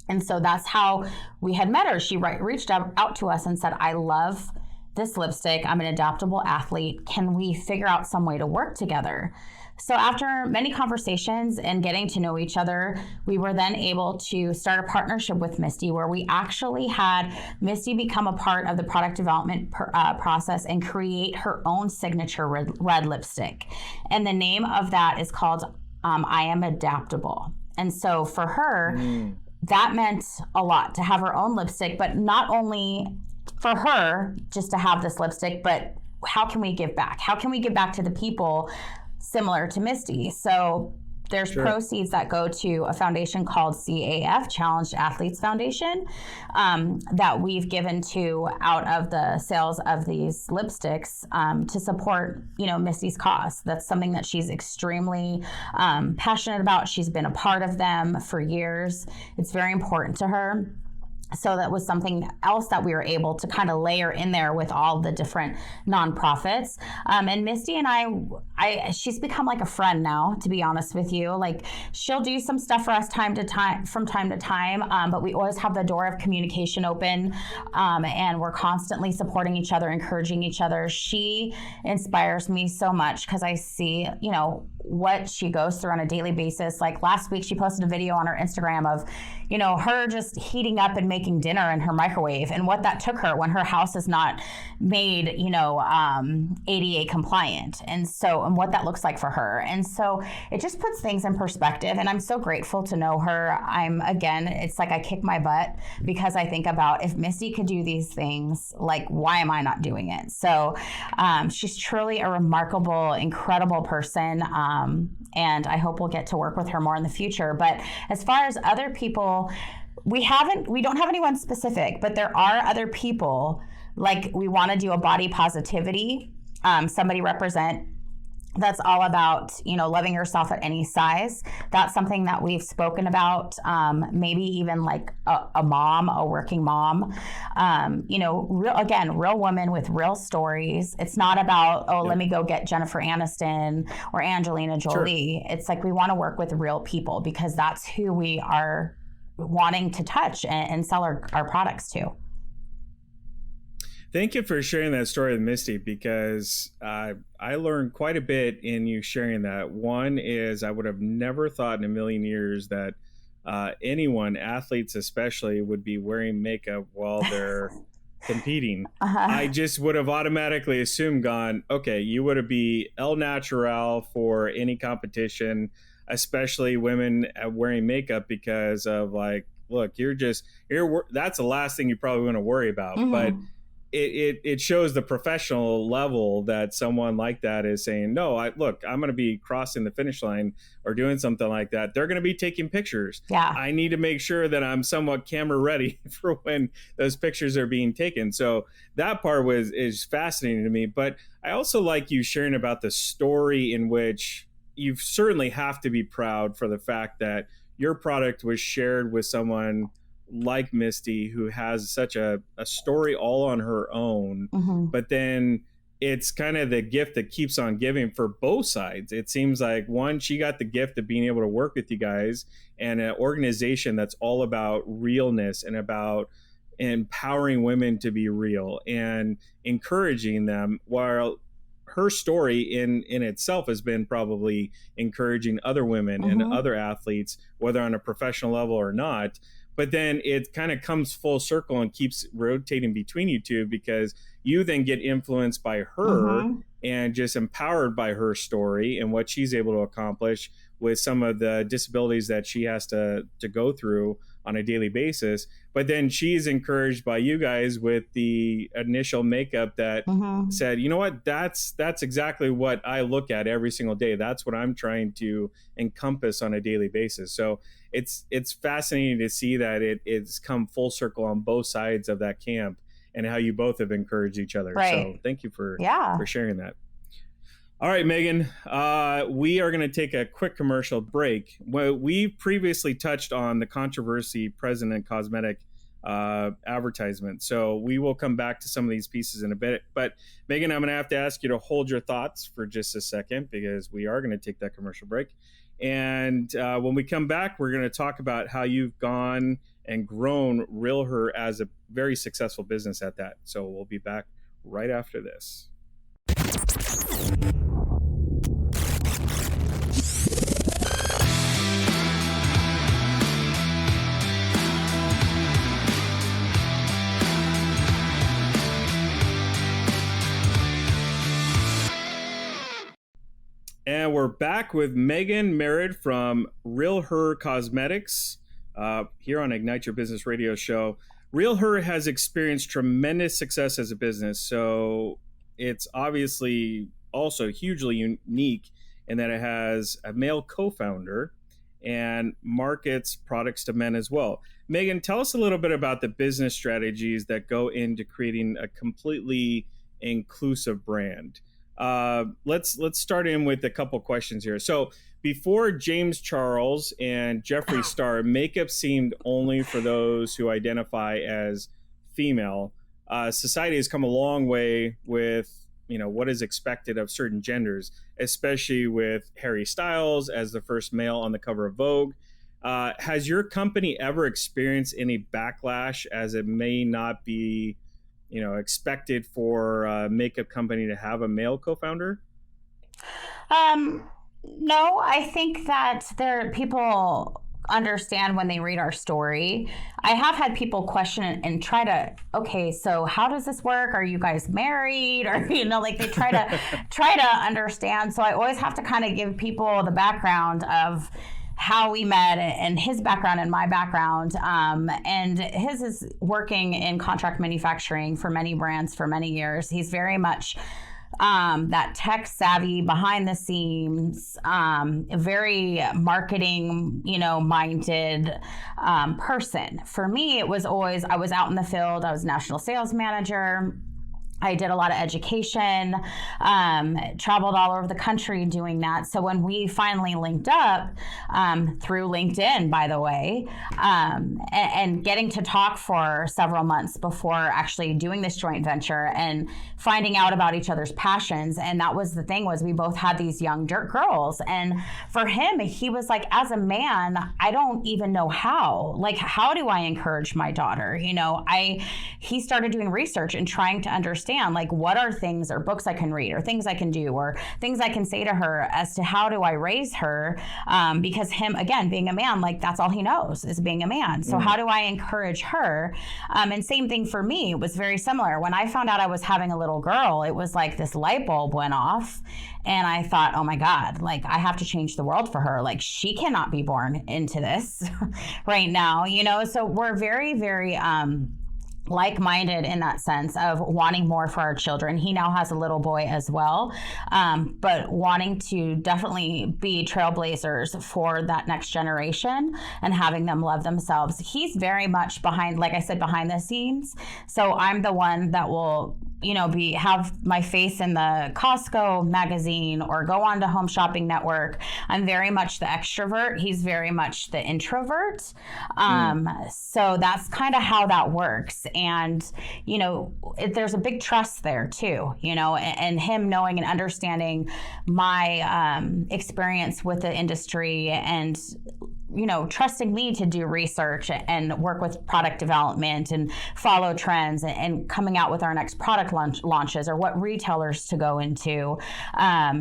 And so that's how we had met her. She reached out to us and said, I love this lipstick. I'm an adaptable athlete. Can we figure out some way to work together? So after many conversations and getting to know each other, we were then able to start a partnership with Misty, where we actually had Misty become a part of the product development process and create her own signature red lipstick. And the name of that is called I Am Adaptable. And so for her, that meant a lot to have her own lipstick, but not only for her just to have this lipstick, but how can we give back? How can we give back to the people similar to Misty? So there's proceeds that go to a foundation called CAF, Challenged Athletes Foundation, that we've given to out of the sales of these lipsticks to support, Misty's cause. That's something that she's extremely passionate about. She's been a part of them for years. It's very important to her. So that was something else that we were able to kind of layer in there with all the different nonprofits. And Misty and she's become like a friend now, to be honest with you. Like, she'll do some stuff for us from time to time, but we always have the door of communication open, and we're constantly supporting each other, encouraging each other. She inspires me so much because I see, what she goes through on a daily basis. Like last week, she posted a video on her Instagram of, her just heating up and making dinner in her microwave, and what that took her when her house is not made, ADA compliant. And what that looks like for her. And so it just puts things in perspective. And I'm so grateful to know her. It's like I kick my butt because I think about, if Misty could do these things, like, why am I not doing it? So she's truly a remarkable, incredible person. And I hope we'll get to work with her more in the future. But as far as other people, we don't have anyone specific, but there are other people. Like, we want to do a body positivity, somebody represent. That's all about, loving yourself at any size. That's something that we've spoken about, maybe even like a working mom, real women with real stories. It's not about, let me go get Jennifer Aniston or Angelina Jolie. Sure. It's like, we want to work with real people because that's who we are wanting to touch and sell our products to. Thank you for sharing that story with Misty, because I learned quite a bit in you sharing that. One is I would have never thought in a million years that anyone, athletes especially, would be wearing makeup while they're competing. I Uh-huh. just would have automatically assumed, gone, okay, you would be el natural for any competition, especially women wearing makeup, because of like, look, you're that's the last thing you probably want to worry about. But Hmm. it shows the professional level that someone like that is saying, no, I'm going to be crossing the finish line or doing something like that. They're going to be taking pictures. Yeah. I need to make sure that I'm somewhat camera ready for when those pictures are being taken. So that part is fascinating to me. But I also like you sharing about the story in which you certainly have to be proud for the fact that your product was shared with someone like Misty, who has such a story all on her own. Hmm. But then it's kind of the gift that keeps on giving for both sides. It seems like, one, she got the gift of being able to work with you guys and an organization that's all about realness and about empowering women to be real and encouraging them, while her story in itself has been probably encouraging other women and Hmm. other athletes, whether on a professional level or not. But then it kind of comes full circle and keeps rotating between you two, because you then get influenced by her Hmm. and just empowered by her story and what she's able to accomplish with some of the disabilities that she has to go through on a daily basis. But then she's encouraged by you guys with the initial makeup that Hmm. said, you know what, that's exactly what I look at every single day. That's what I'm trying to encompass on a daily basis. So it's fascinating to see that it's come full circle on both sides of that camp, and how you both have encouraged each other. So Right. thank you for Yeah. sharing that. All right, Megan, we are going to take a quick commercial break. Well, we previously touched on the controversy President Cosmetic advertisement. So we will come back to some of these pieces in a bit. But Megan, I'm going to have to ask you to hold your thoughts for just a second, because we are going to take that commercial break. And when we come back, we're going to talk about how you've gone and grown RealHer as a very successful business at that. So we'll be back right after this. And we're back with Megan Merid from RealHer Cosmetics here on Ignite Your Business Radio Show. RealHer has experienced tremendous success as a business, so it's obviously also hugely unique in that it has a male co-founder and markets products to men as well. Megan, tell us a little bit about the business strategies that go into creating a completely inclusive brand. Let's start in with a couple questions here. So before James Charles and Jeffree Star, makeup seemed only for those who identify as female. Society has come a long way with what is expected of certain genders, especially with Harry Styles as the first male on the cover of Vogue. Has your company ever experienced any backlash, as it may not be expected for a makeup company to have a male co-founder? Um, no, I think that there people understand when they read our story. I have had people question it and try to, okay, so how does this work? Are you guys married? Or like they try to understand. So I always have to kind of give people the background of how we met and his background and my background. And his is working in contract manufacturing for many brands for many years. He's very much that tech savvy, behind the scenes, very marketing, minded person. For me, it was always, I was out in the field. I was national sales manager. I did a lot of education, traveled all over the country doing that. So when we finally linked up through LinkedIn, by the way, and getting to talk for several months before actually doing this joint venture and finding out about each other's passions. And that was the thing, was we both had these young girls. And for him, he was like, as a man, I don't even know how. Like, how do I encourage my daughter? He started doing research and trying to understand, like, what are things or books I can read or things I can do or things I can say to her as to how do I raise her, because him, again, being a man, like, that's all he knows is being a man. So how do I encourage her? And same thing for me. It was very similar. When I found out I was having a little girl, it was like this light bulb went off, and I thought, oh my God, like, I have to change the world for her. Like, she cannot be born into this right now, so we're very, very like-minded in that sense of wanting more for our children. He now has a little boy as well, but wanting to definitely be trailblazers for that next generation and having them love themselves. He's very much behind, like I said, behind the scenes. So I'm the one that will have my face in the Costco magazine or go on to Home Shopping Network. I'm very much the extrovert. He's very much the introvert. So that's kind of how that works. And, there's a big trust there too, and him knowing and understanding my experience with the industry and trusting me to do research and work with product development and follow trends and coming out with our next product launches or what retailers to go into.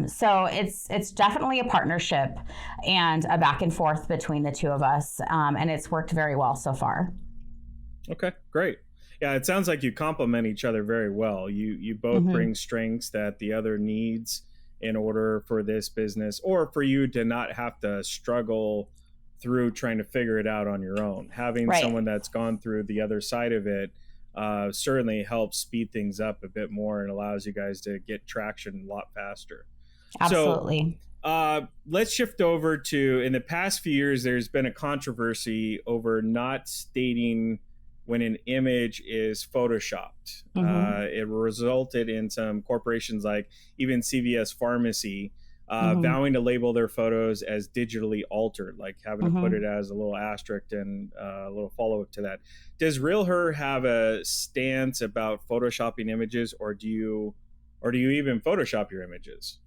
So it's definitely a partnership and a back and forth between the two of us. And it's worked very well so far. Okay, great. Yeah, it sounds like you complement each other very well. You both bring strengths that the other needs in order for this business or for you to not have to struggle through trying to figure it out on your own. Having someone that's gone through the other side of it certainly helps speed things up a bit more and allows you guys to get traction a lot faster. Absolutely. So let's shift over to, in the past few years, there's been a controversy over not stating when an image is photoshopped. It resulted in some corporations like even CVS Pharmacy vowing to label their photos as digitally altered, like having to put it as a little asterisk and a little follow-up to that. Does RealHer have a stance about photoshopping images, or do you even Photoshop your images?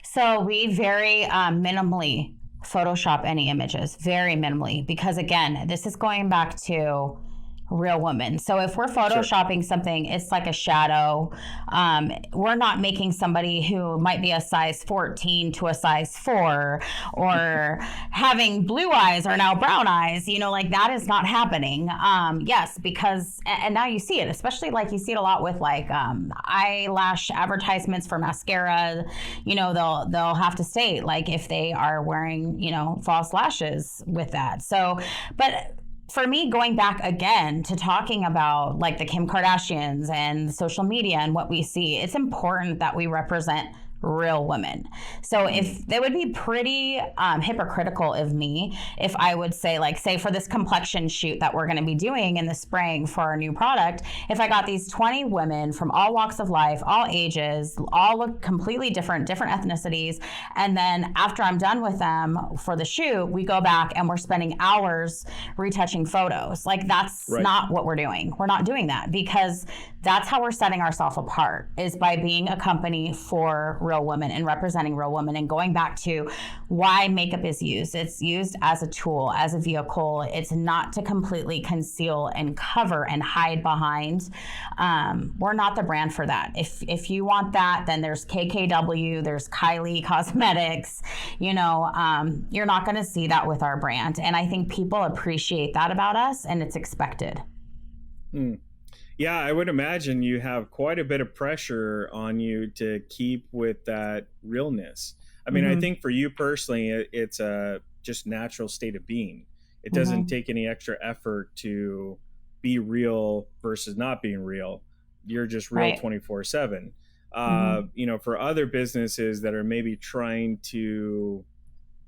So we very minimally Photoshop any images, very minimally, because again, this is going back to real women. So if we're photoshopping something, it's like a shadow. We're not making somebody who might be a size 14 to a size 4 or having blue eyes or now brown eyes, like that is not happening. Yes, because, and now you see it, especially like you see it a lot with like eyelash advertisements for mascara, they'll have to state like if they are wearing, false lashes with that. So, but for me, going back again to talking about like the Kim Kardashians and social media and what we see, it's important that we represent real women. So if it would be pretty hypocritical of me if I would say, like, say for this complexion shoot that we're going to be doing in the spring for our new product, if I got these 20 women from all walks of life, all ages, all look completely different ethnicities, and then after I'm done with them for the shoot, we go back and we're spending hours retouching photos. Like, that's not what we're doing. We're not doing that, because that's how we're setting ourselves apart, is by being a company for real women and representing real women, and going back to why makeup is used. It's used as a tool, as a vehicle. It's not to completely conceal and cover and hide behind. We're not the brand for that. If you want that, then there's KKW, there's Kylie Cosmetics. You're not going to see that with our brand. And I think people appreciate that about us, and it's expected. Yeah, I would imagine you have quite a bit of pressure on you to keep with that realness. I mean, I think for you personally, it's a just natural state of being. It doesn't take any extra effort to be real versus not being real. You're just real 24/7. For other businesses that are maybe trying to,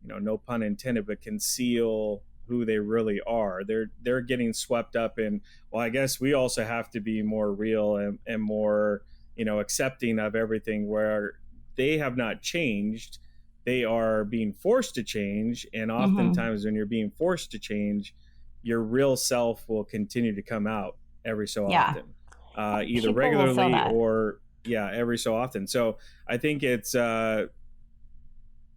no pun intended, but conceal who they really are, they're getting swept up in, well, I guess we also have to be more real and more, accepting of everything, where they have not changed. They are being forced to change. And oftentimes when you're being forced to change, your real self will continue to come out every so often, either People regularly or every so often. So I think it's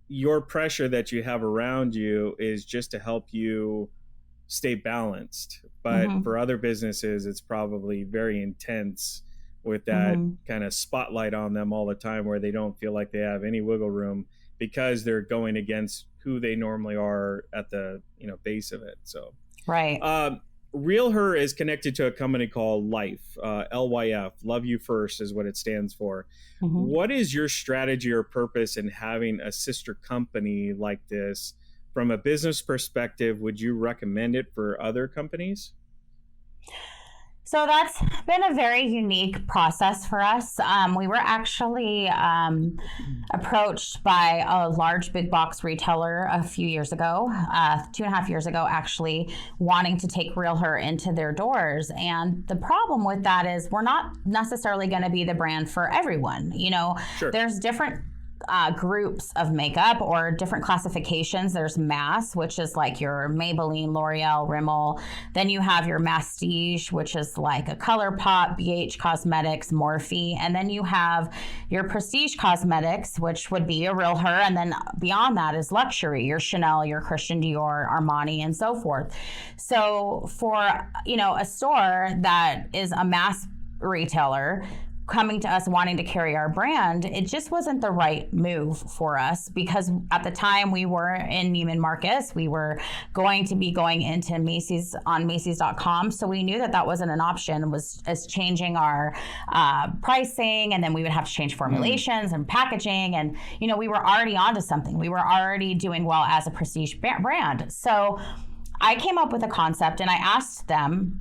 your pressure that you have around you is just to help you stay balanced. But for other businesses, it's probably very intense with that kind of spotlight on them all the time, where they don't feel like they have any wiggle room because they're going against who they normally are at the base of it. So right. RealHer is connected to a company called Life, LYF, Love You First is what it stands for. What is your strategy or purpose in having a sister company like this? From a business perspective, would you recommend it for other companies? So that's been a very unique process for us. We were actually approached by a large big box retailer a few years ago, 2.5 years ago, actually, wanting to take RealHer into their doors. And the problem with that is we're not necessarily going to be the brand for everyone. Sure. There's different groups of makeup or different classifications. There's mass, which is like your Maybelline, L'Oreal, Rimmel. Then you have your Mastige, which is like a ColourPop, BH Cosmetics, Morphe. And then you have your prestige cosmetics, which would be a RealHer. And then beyond that is luxury, your Chanel, your Christian Dior, Armani, and so forth. So for, a store that is a mass retailer coming to us wanting to carry our brand, it just wasn't the right move for us, because at the time we were in Neiman Marcus. We were going to be going into Macy's on Macy's.com. So we knew that wasn't an option, was as changing our pricing, and then we would have to change formulations and packaging. And, we were already onto something. We were already doing well as a prestige brand. So I came up with a concept and I asked them,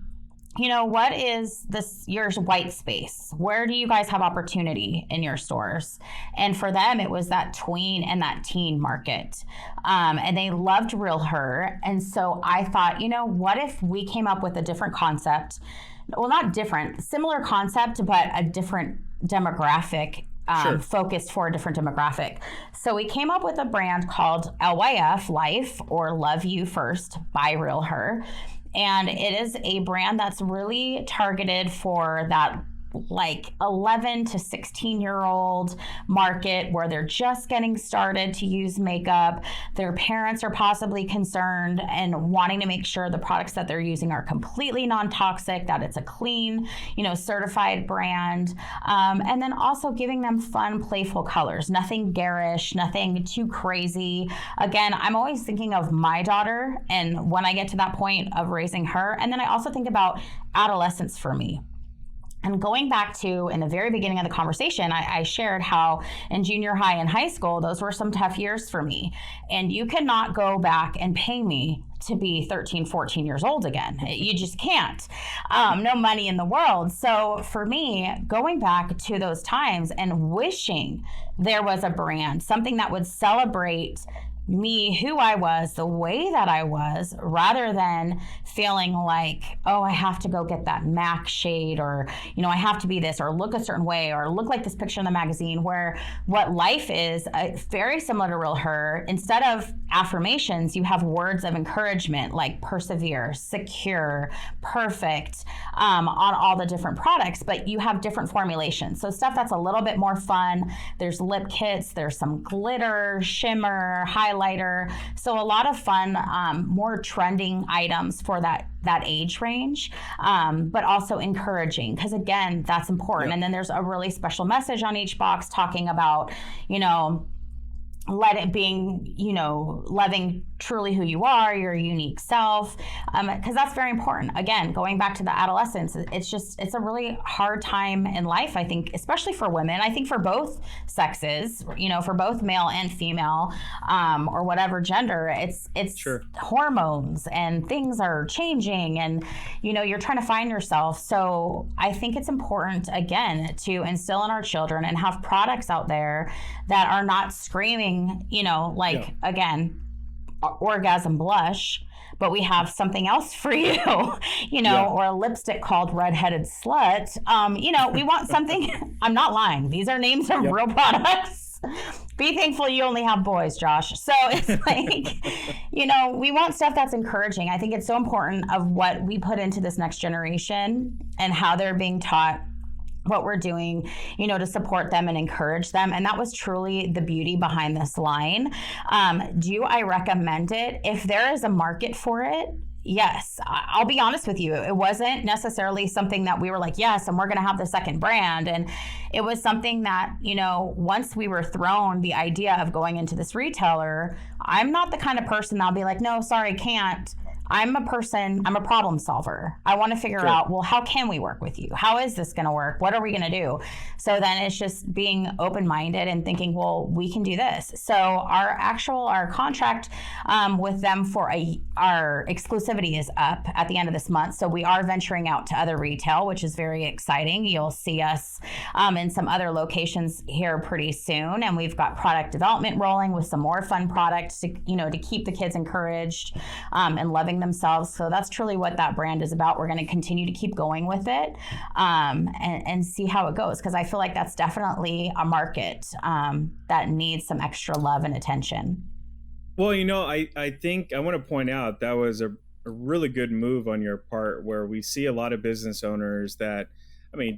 what is your white space? Where do you guys have opportunity in your stores? And for them, it was that tween and that teen market. And they loved RealHer. And so I thought, what if we came up with a different concept? Well, not different, similar concept, but a different demographic, focused for a different demographic. So we came up with a brand called LYF, Life, or Love You First by RealHer. And it is a brand that's really targeted for that like 11 to 16-year-old market, where they're just getting started to use makeup. Their parents are possibly concerned and wanting to make sure the products that they're using are completely non-toxic, that it's a clean, certified brand. And then also giving them fun, playful colors, nothing garish, nothing too crazy. Again, I'm always thinking of my daughter and when I get to that point of raising her. And then I also think about adolescence for me. And going back to in the very beginning of the conversation, I shared how in junior high and high school, those were some tough years for me. And you cannot go back and pay me to be 13, 14 years old again. You just can't. No money in the world. So for me, going back to those times and wishing there was a brand, something that would celebrate me, who I was, the way that I was, rather than feeling like, oh, I have to go get that MAC shade, or, I have to be this, or look a certain way, or look like this picture in the magazine. Where what Life is, very similar to RealHer. Instead of affirmations, you have words of encouragement like persevere, secure, perfect, on all the different products, but you have different formulations. So stuff that's a little bit more fun. There's lip kits, there's some glitter, shimmer, highlighter. So a lot of fun, more trending items for that age range, but also encouraging, because again, that's important. Yep. And then there's a really special message on each box talking about, let it being, loving truly who you are, your unique self, because that's very important. Again, going back to the adolescence, it's a really hard time in life, I think, especially for women. I think for both sexes, for both male and female, or whatever gender, it's sure. Hormones and things are changing, and you're trying to find yourself. So I think it's important, again, to instill in our children and have products out there that are not screaming, again, orgasm blush, but we have something else for you, or a lipstick called Redheaded Slut. We want something. I'm not lying. These are names of real products. Be thankful you only have boys, Josh. So it's like, we want stuff that's encouraging. I think it's so important of what we put into this next generation and how they're being taught what we're doing, to support them and encourage them. And that was truly the beauty behind this line. Do I recommend it? If there is a market for it, yes. I'll be honest with you. It wasn't necessarily something that we were like, yes, and we're going to have the second brand. And it was something that, once we were thrown the idea of going into this retailer, I'm not the kind of person that'll be like, no, sorry, can't. I'm a problem solver. I want to figure out, well, how can we work with you? How is this going to work? What are we going to do? So then it's just being open-minded and thinking, well, we can do this. So our contract with them for our exclusivity is up at the end of this month. So we are venturing out to other retail, which is very exciting. You'll see us in some other locations here pretty soon. And we've got product development rolling with some more fun products to keep the kids encouraged and loving themselves. So that's truly what that brand is about. We're going to continue to keep going with it and see how it goes, because I feel like that's definitely a market that needs some extra love and attention. Well, I think I want to point out that was a really good move on your part, where we see a lot of business owners that,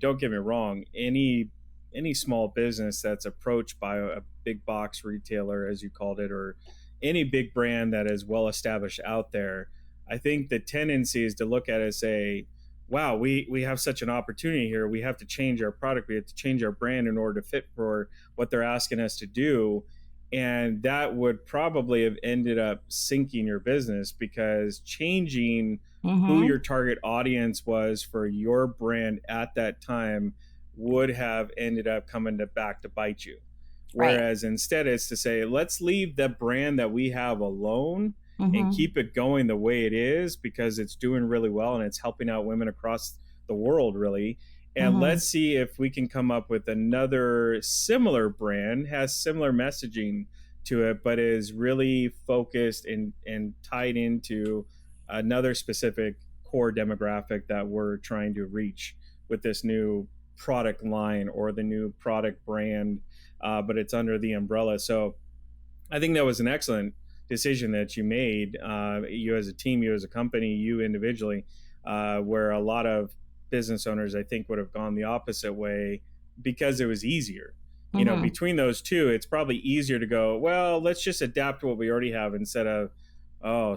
don't get me wrong, any small business that's approached by a big box retailer, as you called it, or any big brand that is well established out there, I think the tendency is to look at it and say, wow, we have such an opportunity here. We have to change our product. We have to change our brand in order to fit for what they're asking us to do. And that would probably have ended up sinking your business, because changing who your target audience was for your brand at that time would have ended up coming back to bite you. Whereas instead it's to say, let's leave the brand that we have alone and keep it going the way it is, because it's doing really well and it's helping out women across the world, really. And let's see if we can come up with another similar brand, has similar messaging to it, but is really focused and tied into another specific core demographic that we're trying to reach with this new product line or the new product brand, but it's under the umbrella. So I think that was an excellent decision that you made, you as a team, you as a company, you individually, where a lot of business owners, I think, would have gone the opposite way because it was easier. Between those two, it's probably easier to go, well, let's just adapt what we already have instead of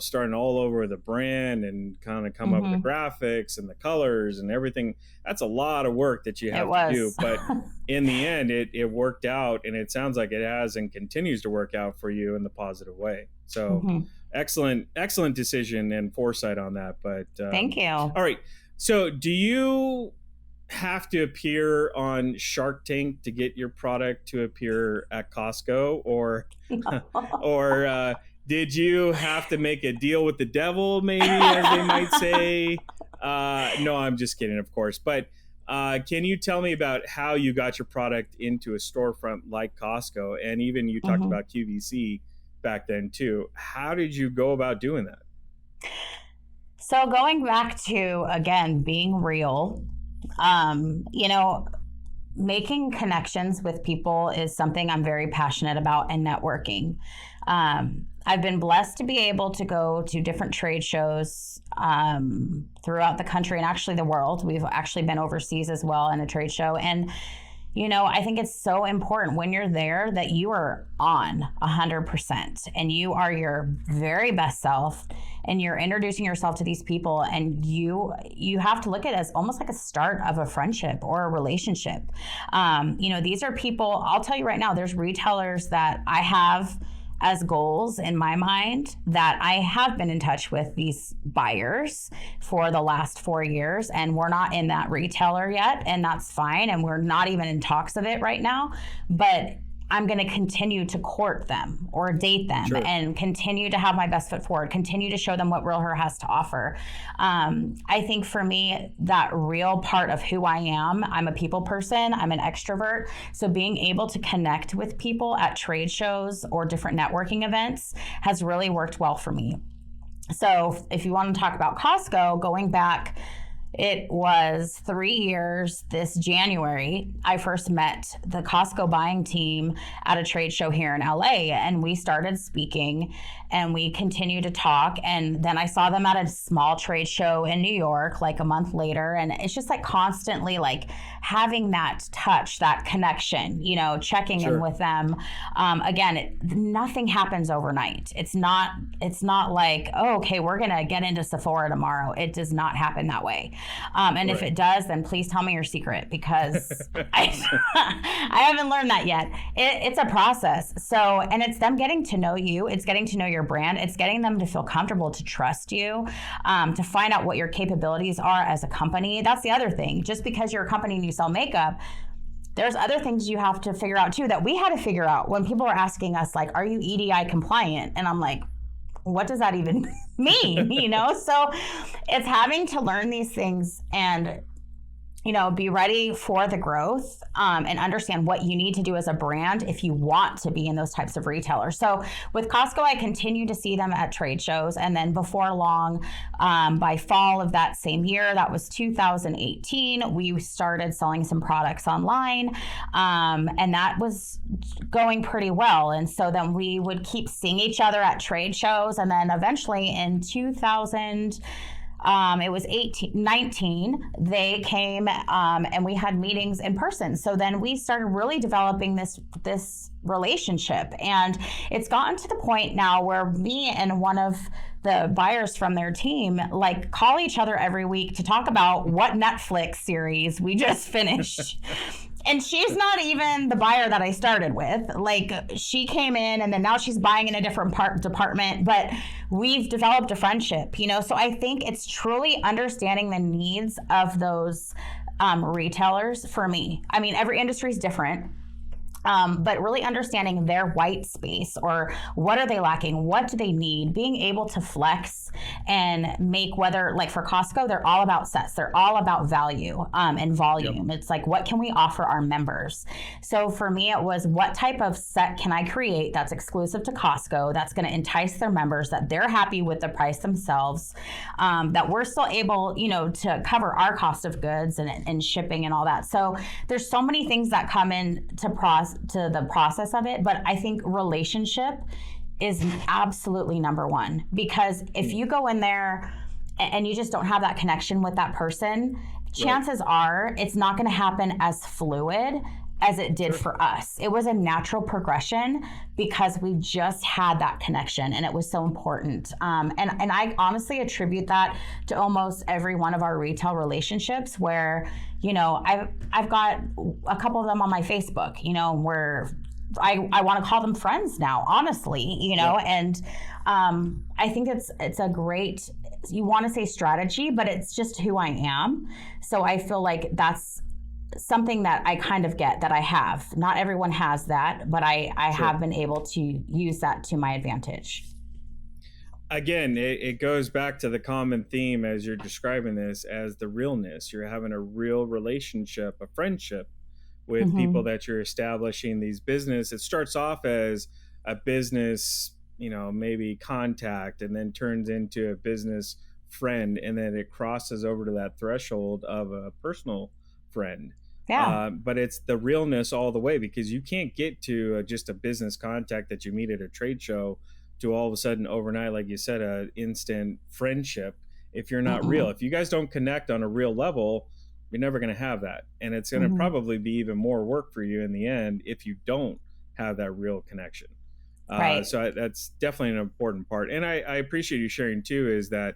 starting all over the brand and kind of come up with the graphics and the colors and everything. That's a lot of work that you have to do. But in the end, it worked out, and it sounds like it has and continues to work out for you in the positive way. So excellent decision and foresight on that. But thank you. All right. So do you have to appear on Shark Tank to get your product to appear at Costco, or did you have to make a deal with the devil, maybe, as they might say? No, I'm just kidding, of course. But can you tell me about how you got your product into a storefront like Costco? And even you talked about QVC back then too. How did you go about doing that? So going back to, again, being real, making connections with people is something I'm very passionate about, and networking. I've been blessed to be able to go to different trade shows throughout the country and actually the world. We've actually been overseas as well in a trade show. And, I think it's so important when you're there that you are on 100% and you are your very best self, and you're introducing yourself to these people, and you have to look at it as almost like a start of a friendship or a relationship. These are people, I'll tell you right now, there's retailers that I have as goals in my mind that I have been in touch with these buyers for the last 4 years, and we're not in that retailer yet, and that's fine, and we're not even in talks of it right now. But I'm going to continue to court them or date them and continue to have my best foot forward, continue to show them what RealHer has to offer. I think for me, that real part of who I am, I'm a people person, I'm an extrovert. So being able to connect with people at trade shows or different networking events has really worked well for me. So if you want to talk about Costco, going back, it was 3 years this January. I first met the Costco buying team at a trade show here in LA, and we started speaking and we continued to talk. And then I saw them at a small trade show in New York like a month later. And it's just like constantly like having that touch, that connection, you know, checking in with them. Again, nothing happens overnight. It's not like, oh, okay, we're going to get into Sephora tomorrow. It does not happen that way. And if it does, then please tell me your secret, because I haven't learned that yet. It's a process. So, and it's them getting to know you. It's getting to know your brand. It's getting them to feel comfortable, to trust you, to find out what your capabilities are as a company. That's the other thing. Just because you're a company and you sell makeup, there's other things you have to figure out too, that we had to figure out when people were asking us, like, are you EDI compliant? And I'm like, what does that even mean? You know, so it's having to learn these things and, you know, be ready for the growth, and understand what you need to do as a brand if you want to be in those types of retailers. So with Costco, I continue to see them at trade shows. And then before long, by fall of that same year, that was 2018, we started selling some products online. And that was going pretty well. And so then we would keep seeing each other at trade shows. And then eventually in 2000, it was 19, they came and we had meetings in person. So then we started really developing this relationship. And it's gotten to the point now where me and one of the buyers from their team like call each other every week to talk about what Netflix series we just finished. And she's not even the buyer that I started with. Like, she came in and then now she's buying in a different department, but we've developed a friendship, you know? So I think it's truly understanding the needs of those retailers for me. I mean, every industry is different. But really understanding their white space, or what are they lacking? What do they need? Being able to flex and make, whether, like for Costco, they're all about sets. They're all about value and volume. Yep. It's like, what can we offer our members? So for me, it was, what type of set can I create that's exclusive to Costco, that's going to entice their members, that they're happy with the price themselves, that we're still able, you know, to cover our cost of goods and shipping and all that. So there's so many things that come in to the process of it, but I think relationship is absolutely number one, because if you go in there and you just don't have that connection with that person, chances are it's not going to happen as fluid as it did for us. It was a natural progression because we just had that connection, and it was so important. And I honestly attribute that to almost every one of our retail relationships, where, you know, I've got a couple of them on my Facebook, you know, where I want to call them friends now, honestly, you know. And I think it's a great, you want to say strategy, but it's just who I am. So I feel like that's something that I kind of get, that I have. Not everyone has that, but I have been able to use that to my advantage. Again, it goes back to the common theme as you're describing this, as the realness. You're having a real relationship, a friendship with people that you're establishing these business. It starts off as a business, you know, maybe contact, and then turns into a business friend, and then it crosses over to that threshold of a personal friend. But it's the realness all the way, because you can't get to just a business contact that you meet at a trade show to all of a sudden overnight, like you said, an instant friendship, if you're not real. If you guys don't connect on a real level, you're never going to have that. And it's going to probably be even more work for you in the end if you don't have that real connection. So that's definitely an important part. And I appreciate you sharing too, is that,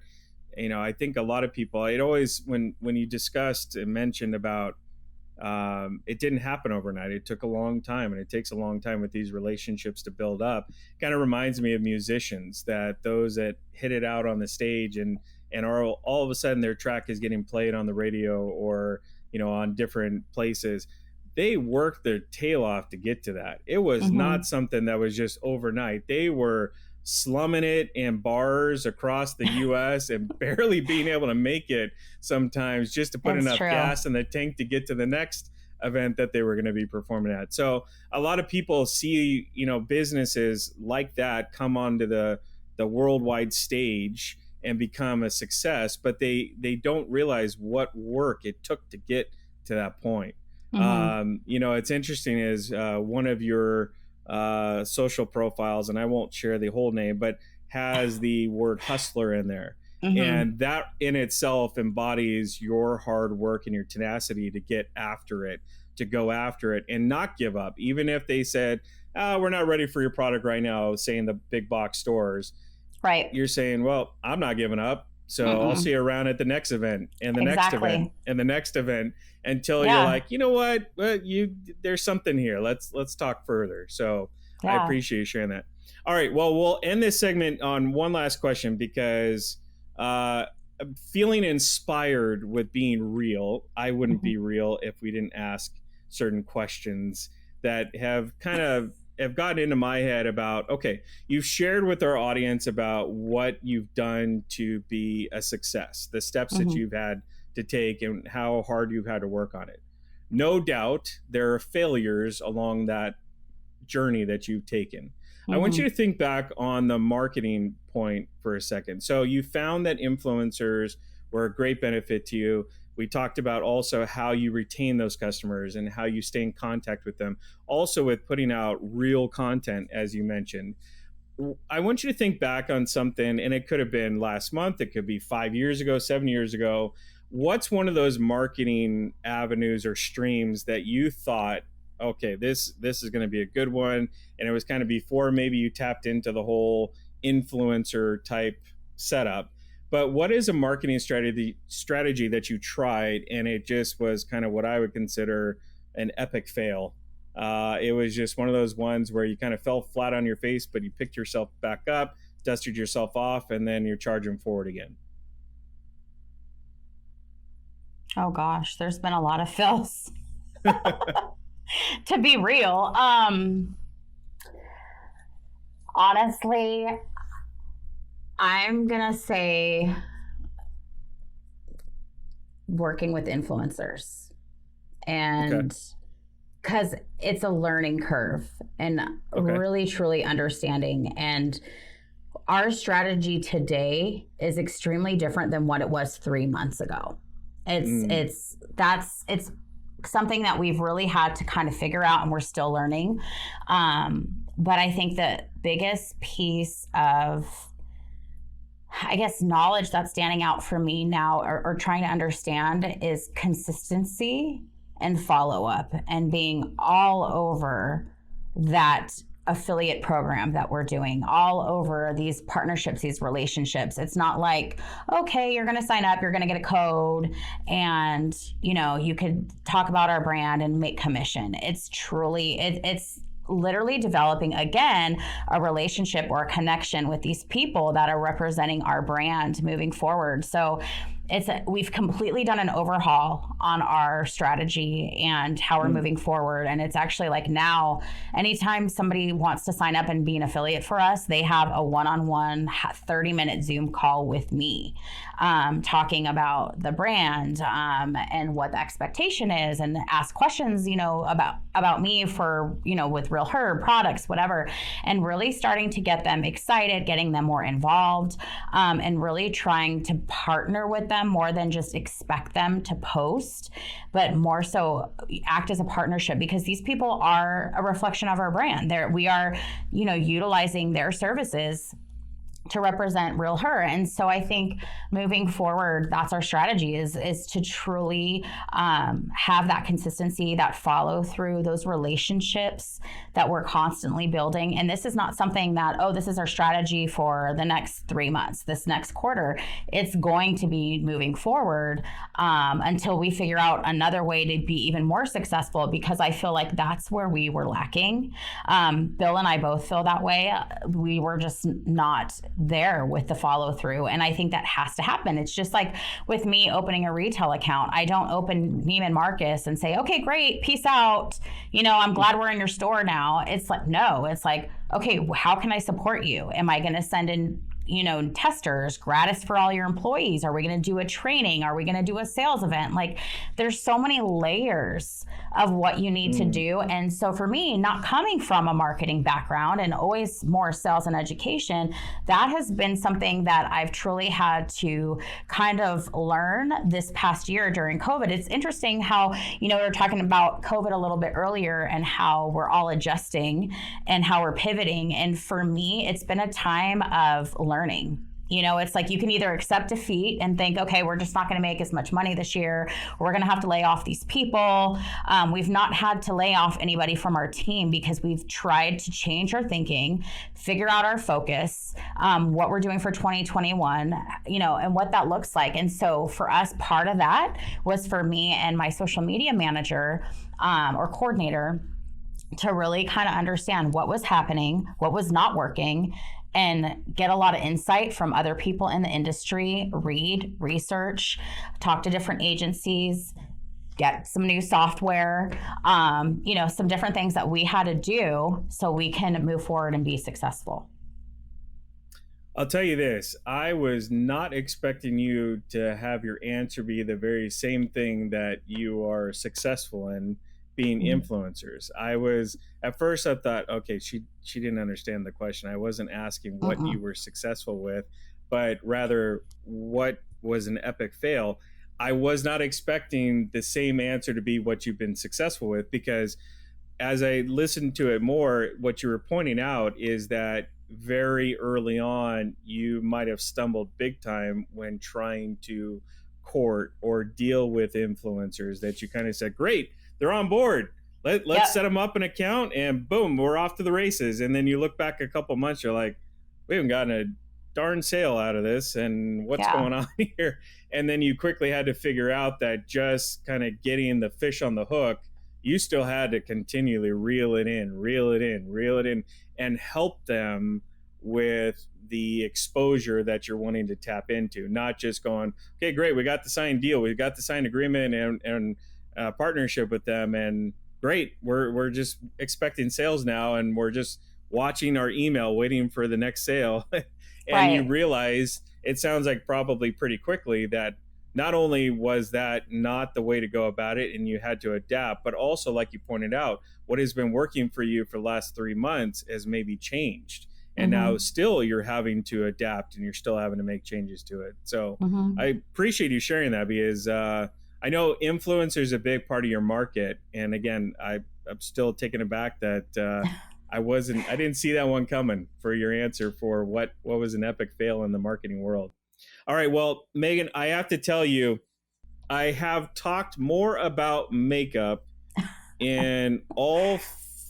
you know, I think a lot of people, it always, when you discussed and mentioned about, it didn't happen overnight. It took a long time, and it takes a long time with these relationships to build up. Kind of reminds me of musicians, that those that hit it out on the stage and are all of a sudden their track is getting played on the radio or, you know, on different places. they worked their tail off to get to that. It was not something that was just overnight. They were slumming it in bars across the US and barely being able to make it sometimes just to put That's enough true. gas in the tank to get to the next event that they were going to be performing at. So a lot of people see, businesses like that come onto the worldwide stage and become a success, but they don't realize what work it took to get to that point. It's interesting is one of your social profiles, and I won't share the whole name, but has the word hustler in there. And that in itself embodies your hard work and your tenacity to get after it, to go after it and not give up. Even if they said, we're not ready for your product right now, say in the big box stores, right? You're saying, well, I'm not giving up. So I'll see you around at the next event and the next event and the next event until you're like, you know what, there's something here. Let's talk further. So I appreciate you sharing that. All right. Well, we'll end this segment on one last question because feeling inspired with being real. I wouldn't be real if we didn't ask certain questions that have gotten into my head about, okay, you've shared with our audience about what you've done to be a success, the steps that you've had to take and how hard you've had to work on it. No doubt there are failures along that journey that you've taken. I want you to think back on the marketing point for a second. So you found that influencers were a great benefit to you. We talked about also how you retain those customers and how you stay in contact with them. Also with putting out real content, as you mentioned. I want you to think back on something, and it could have been last month, it could be 5 years ago, 7 years ago. What's one of those marketing avenues or streams that you thought, okay, this is going to be a good one, and it was kind of before maybe you tapped into the whole influencer type setup? But what is a marketing strategy that you tried and it just was kind of what I would consider an epic fail? It was just one of those ones where you kind of fell flat on your face, but you picked yourself back up, dusted yourself off, and then you're charging forward again. Oh gosh, there's been a lot of fails. To be real, honestly, I'm gonna say working with influencers, and because it's a learning curve and really truly understanding, and our strategy today is extremely different than what it was 3 months ago. It's something that we've really had to kind of figure out, and we're still learning. But I think the biggest piece of, I guess, knowledge that's standing out for me now or trying to understand is consistency and follow-up and being all over that affiliate program that we're doing, all over these partnerships, these relationships. It's not like, okay, you're going to sign up, you're going to get a code, and you could talk about our brand and make commission. It's truly, it's literally developing, again, a relationship or a connection with these people that are representing our brand moving forward. So we've completely done an overhaul on our strategy and how we're moving forward. And it's actually like now, anytime somebody wants to sign up and be an affiliate for us, they have a one-on-one 30-minute Zoom call with me, talking about the brand and what the expectation is, and ask questions, about me for, with REALHER products, whatever, and really starting to get them excited, getting them more involved, and really trying to partner with them more than just expect them to post, but more so act as a partnership, because these people are a reflection of our brand. We are, utilizing their services to represent REALHER. And so I think moving forward, that's our strategy is to truly have that consistency, that follow through, those relationships that we're constantly building. And this is not something that, this is our strategy for the next 3 months, this next quarter. It's going to be moving forward until we figure out another way to be even more successful, because I feel like that's where we were lacking. Bill and I both feel that way. We were just not there with the follow through. And I think that has to happen. It's just like with me opening a retail account. I don't open Neiman Marcus and say, okay, great, peace out. I'm glad we're in your store now. It's like, no, it's like, okay, how can I support you? Am I going to send in testers gratis for all your employees? Are we going to do a training? Are we going to do a sales event? Like, there's so many layers of what you need to do. And so for me, not coming from a marketing background and always more sales and education, that has been something that I've truly had to kind of learn this past year during COVID. It's interesting how, we were talking about COVID a little bit earlier and how we're all adjusting and how we're pivoting. And for me, it's been a time of learning. It's like you can either accept defeat and think, okay, we're just not going to make as much money this year. We're going to have to lay off these people. We've not had to lay off anybody from our team because we've tried to change our thinking, figure out our focus, what we're doing for 2021, and what that looks like. And so for us, part of that was for me and my social media manager or coordinator to really kind of understand what was happening, what was not working, and get a lot of insight from other people in the industry, read, research, talk to different agencies, get some new software, some different things that we had to do so we can move forward and be successful. I'll tell you this, I was not expecting you to have your answer be the very same thing that you are successful in, being influencers. At first I thought, okay, she didn't understand the question. I wasn't asking what you were successful with, but rather what was an epic fail. I was not expecting the same answer to be what you've been successful with, because as I listened to it more, what you were pointing out is that very early on, you might have stumbled big time when trying to court or deal with influencers, that you kind of said, great, they're on board. Let's set them up an account and boom, we're off to the races. And then you look back a couple months, you're like, we haven't gotten a darn sale out of this, and what's going on here? And then you quickly had to figure out that just kind of getting the fish on the hook, you still had to continually reel it in, and help them with the exposure that you're wanting to tap into. Not just going, okay, great, we got the signed deal, we got the signed agreement and partnership with them, and great, we're just expecting sales now, and we're just watching our email waiting for the next sale. And you realize, it sounds like probably pretty quickly, that not only was that not the way to go about it and you had to adapt, but also, like you pointed out, what has been working for you for the last 3 months has maybe changed. And now still you're having to adapt and you're still having to make changes to it. So I appreciate you sharing that, because I know influencer is a big part of your market. And again, I'm still taken aback that I didn't see that one coming for your answer for what was an epic fail in the marketing world. All right. Well, Megan, I have to tell you, I have talked more about makeup in all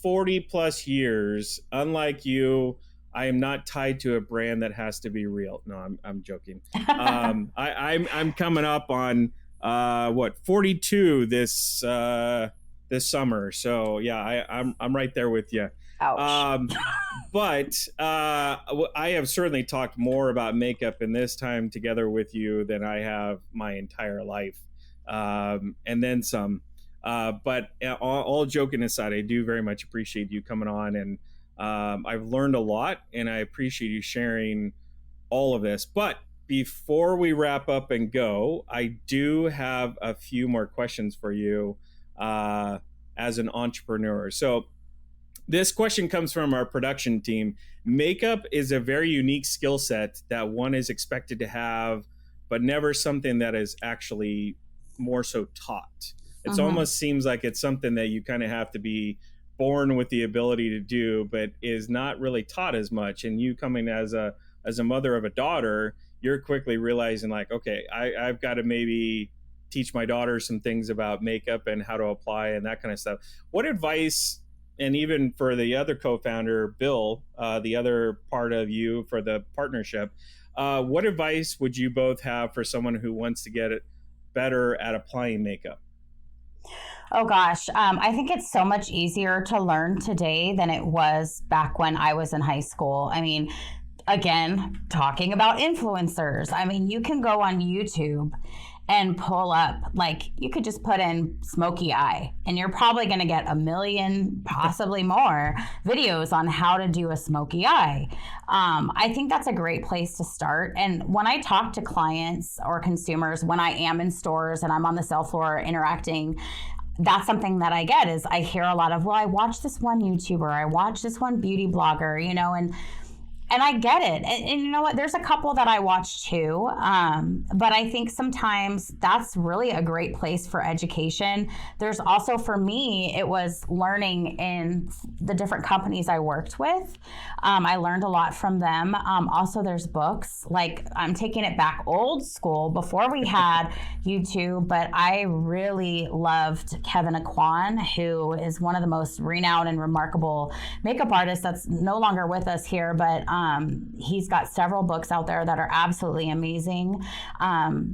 40 plus years. Unlike you, I am not tied to a brand that has to be real. No, I'm joking. I'm coming up on 42 this summer. So yeah, I'm right there with you. Ouch. But I have certainly talked more about makeup in this time together with you than I have my entire life, and then some. But all joking aside, I do very much appreciate you coming on, and I've learned a lot, and I appreciate you sharing all of this. But before we wrap up and go, I do have a few more questions for you as an entrepreneur. So this question comes from our production team. Makeup is a very unique skill set that one is expected to have, but never something that is actually more so taught. It almost seems like it's something that you kind of have to be born with the ability to do, but is not really taught as much. And you coming as a mother of a daughter, you're quickly realizing, like, okay, I've got to maybe teach my daughter some things about makeup and how to apply and that kind of stuff. What advice, and even for the other co-founder, Bill, the other part of you for the partnership, what advice would you both have for someone who wants to get it better at applying makeup? Oh gosh, I think it's so much easier to learn today than it was back when I was in high school. I mean, again, talking about influencers. I mean, you can go on YouTube and pull up, like, you could just put in smoky eye and you're probably going to get a million, possibly more videos on how to do a smoky eye. I think that's a great place to start. And when I talk to clients or consumers, when I am in stores and I'm on the sales floor interacting, that's something that I get is I hear a lot of, well, I watched this one YouTuber, I watched this one beauty blogger, you know, and I get it. And you know what? There's a couple that I watch too. But I think sometimes that's really a great place for education. There's also, for me, it was learning in the different companies I worked with. I learned a lot from them. Also, there's books. Like, I'm taking it back old school before we had YouTube, but I really loved Kevin Aquan, who is one of the most renowned and remarkable makeup artists that's no longer with us here, but he's got several books out there that are absolutely amazing.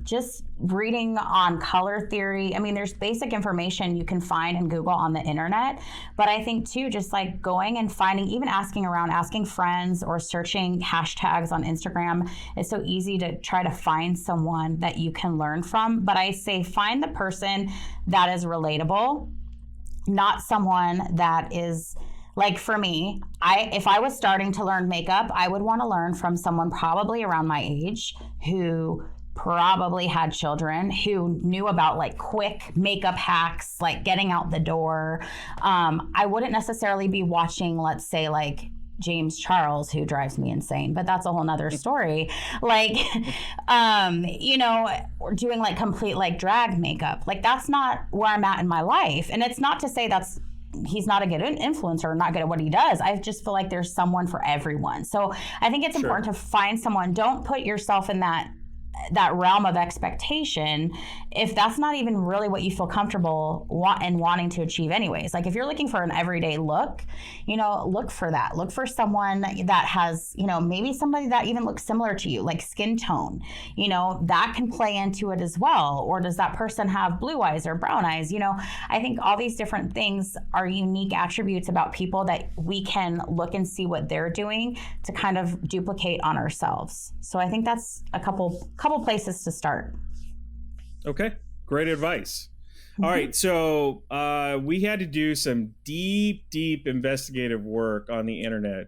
Just reading on color theory. I mean, there's basic information you can find and Google on the internet. But I think too, just like going and finding, even asking around, asking friends or searching hashtags on Instagram, it's so easy to try to find someone that you can learn from. But I say find the person that is relatable, not someone that is, like, for me, if I was starting to learn makeup, I would want to learn from someone probably around my age who probably had children, who knew about like quick makeup hacks, like getting out the door. I wouldn't necessarily be watching, let's say, like James Charles, who drives me insane, but that's a whole nother story. Like, you know, or doing like complete like drag makeup. Like, that's not where I'm at in my life. And it's not to say he's not a good influencer or not good at what he does. I just feel like there's someone for everyone. So I think it's important to find someone. Don't put yourself in that realm of expectation if that's not even really what you feel comfortable wanting to achieve anyways. Like, if you're looking for an everyday look, you know, look for that. Look for someone that has, you know, maybe somebody that even looks similar to you, like skin tone, you know, that can play into it as well. Or does that person have blue eyes or brown eyes? You know, I think all these different things are unique attributes about people that we can look and see what they're doing to kind of duplicate on ourselves. So I think that's a couple places to start. Okay, great advice. All right, so we had to do some deep investigative work on the internet,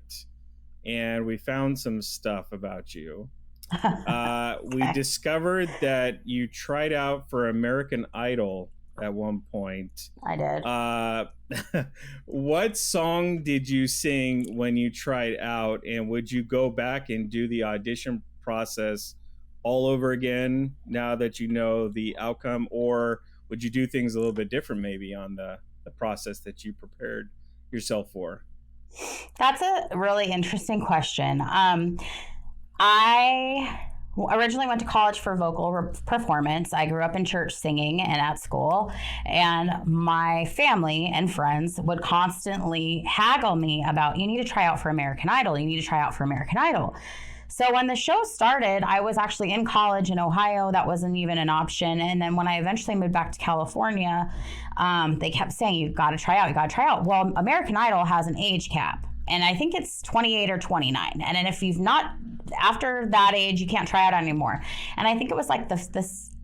and we found some stuff about you. Okay. We discovered that you tried out for American Idol at one point. I did. What song did you sing when you tried out, and would you go back and do the audition process all over again now that you know the outcome, or would you do things a little bit different maybe on the process that you prepared yourself for? That's a really interesting question. I originally went to college for vocal performance. I grew up in church singing and at school, and my family and friends would constantly haggle me about, you need to try out for American Idol. You need to try out for American Idol. So when the show started, I was actually in college in Ohio. That wasn't even an option. And then when I eventually moved back to California, they kept saying, you got to try out, you got to try out. Well, American Idol has an age cap, and I think it's 28 or 29. And then if you've not, after that age, you can't try out anymore. And I think it was like the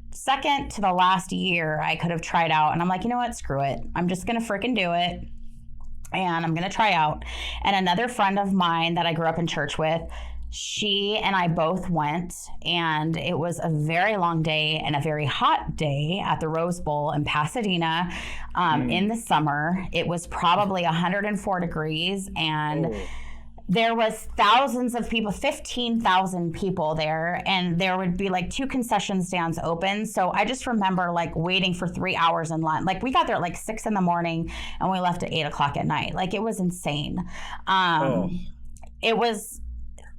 second to the last year I could have tried out. And I'm like, you know what, screw it. I'm just going to freaking do it. And I'm going to try out. And another friend of mine that I grew up in church with, she and I both went, and it was a very long day and a very hot day at the Rose Bowl in Pasadena in the summer. It was probably 104 degrees, and there was thousands of people, 15,000 people there, and there would be like 2 concession stands open. So I just remember like waiting for 3 hours in line. Like, we got there at like 6 a.m. and we left at 8 o'clock at night. Like, it was insane.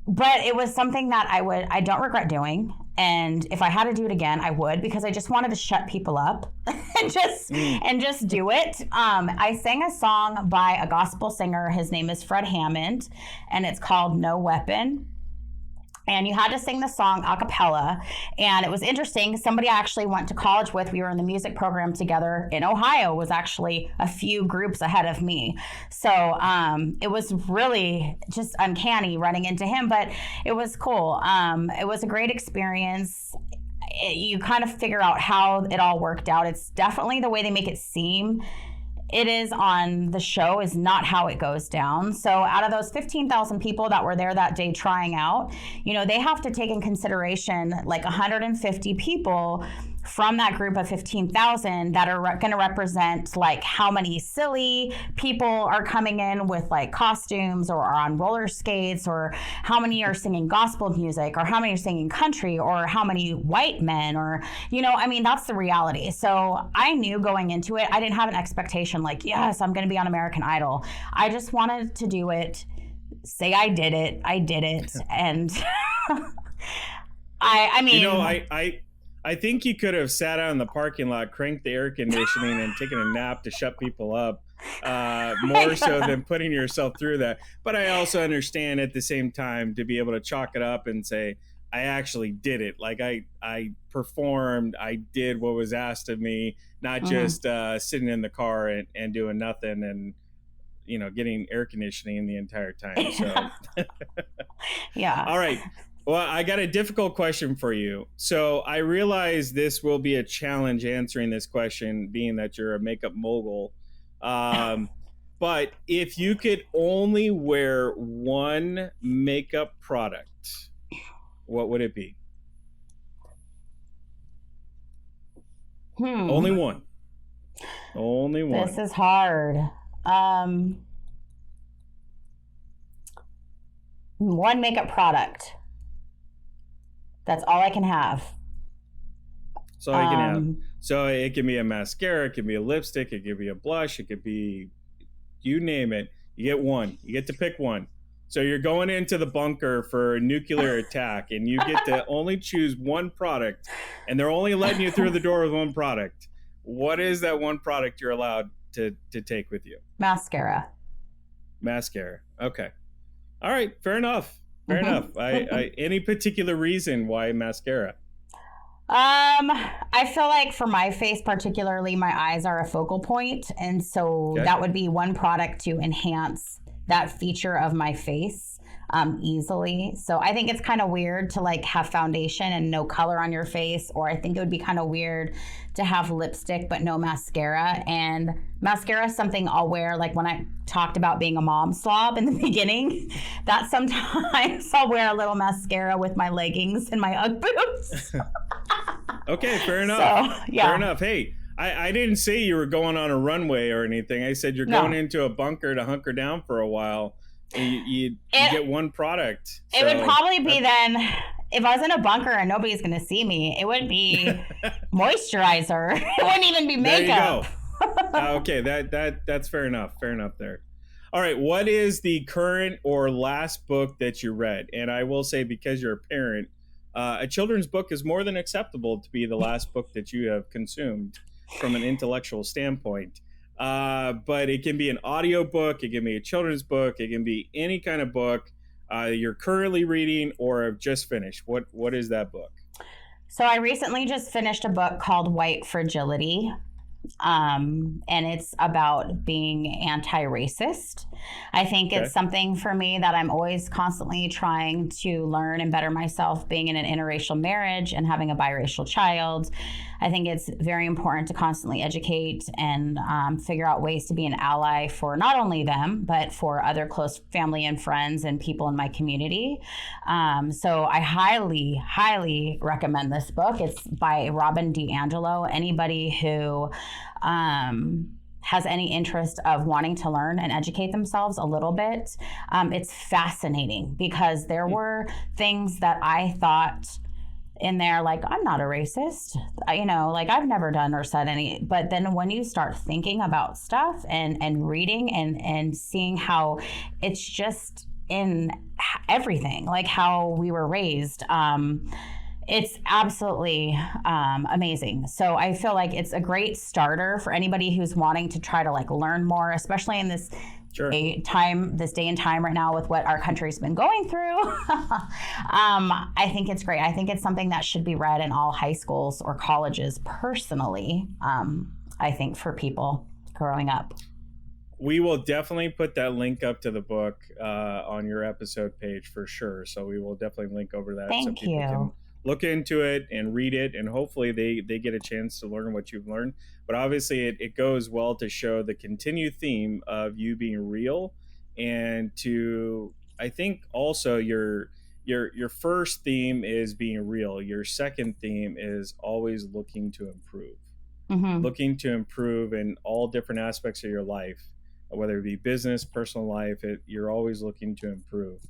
But it was something that I don't regret doing. And if I had to do it again, I would, because I just wanted to shut people up and just do it. I sang a song by a gospel singer. His name is Fred Hammond, and it's called No Weapon. and you had to sing the song a cappella. And it was interesting. Somebody I actually went to college with, we were in the music program together in Ohio, was actually a few groups ahead of me. So it was really just uncanny running into him, but it was cool. It was a great experience. You kind of figure out how it all worked out. It's definitely the way they make it seem. It is on the show is not how it goes down. So out of those 15,000 people that were there that day trying out, they have to take in consideration like 150 people from that group of 15,000 that are going to represent like how many silly people are coming in with like costumes or are on roller skates, or how many are singing gospel music, or how many are singing country, or how many white men, or, that's the reality. So I knew going into it, I didn't have an expectation like, yes, I'm going to be on American Idol. I just wanted to do it, say I did it. And I think you could have sat out in the parking lot, cranked the air conditioning, and taken a nap to shut people up, more so than putting yourself through that. But I also understand at the same time to be able to chalk it up and say, I actually did it. Like I performed, I did what was asked of me, not just sitting in the car and doing nothing and, getting air conditioning the entire time. So, yeah. All right. Well, I got a difficult question for you. So I realize this will be a challenge answering this question, being that you're a makeup mogul. But if you could only wear one makeup product, what would it be? Only one. Only one. This is hard. One makeup product. That's all I can have. That's all you can have. So it can be a mascara, it can be a lipstick, it could be a blush, it could be, you name it. You get one. You get to pick one. So you're going into the bunker for a nuclear attack, and you get to only choose one product, and they're only letting you through the door with one product. What is that one product you're allowed to take with you? Mascara. Okay. All right. Fair enough. I any particular reason why mascara? I feel like for my face particularly, my eyes are a focal point, and so that would be one product to enhance that feature of my face easily. So I think it's kind of weird to like have foundation and no color on your face, or I think it would be kind of weird to have lipstick but no mascara. And mascara is something I'll wear, like when I talked about being a mom slob in the beginning, that sometimes I'll wear a little mascara with my leggings and my Ugg boots. Okay, fair enough. So, yeah. Fair enough. Hey, I didn't say you were going on a runway or anything. I said you're going into a bunker to hunker down for a while. And you get one product. It would probably be then, if I was in a bunker and nobody's going to see me, it would be moisturizer. It wouldn't even be makeup. There you go. Okay, that's fair enough. Fair enough there. All right, what is the current or last book that you read? And I will say, because you're a parent, a children's book is more than acceptable to be the last book that you have consumed from an intellectual standpoint. But it can be an audio book, it can be a children's book, it can be any kind of book you're currently reading or have just finished. What is that book? So I recently just finished a book called White Fragility. And it's about being anti-racist. I think it's something for me that I'm always constantly trying to learn and better myself, being in an interracial marriage and having a biracial child. I think it's very important to constantly educate and figure out ways to be an ally for not only them, but for other close family and friends and people in my community. So I highly, highly recommend this book. It's by Robin DiAngelo. Anybody who has any interest of wanting to learn and educate themselves a little bit, it's fascinating, because there were things that I thought in there, like, I'm not a racist, like I've never done or said any, but then when you start thinking about stuff and reading and seeing how it's just in everything, like how we were raised, it's absolutely amazing. So I feel like it's a great starter for anybody who's wanting to try to like learn more, especially in this Sure. this day and time right now with what our country's been going through. I think it's great. I think it's something that should be read in all high schools or colleges personally, I think, for people growing up. We will definitely put that link up to the book on your episode page for sure. So we will definitely link over that. Thank so people you. Can look into it and read it, and hopefully they get a chance to learn what you've learned. But obviously it goes well to show the continued theme of you being real, and to, I think also your first theme is being real. Your second theme is always looking to improve. Mm-hmm. Looking to improve in all different aspects of your life, whether it be business, personal life, you're always looking to improve.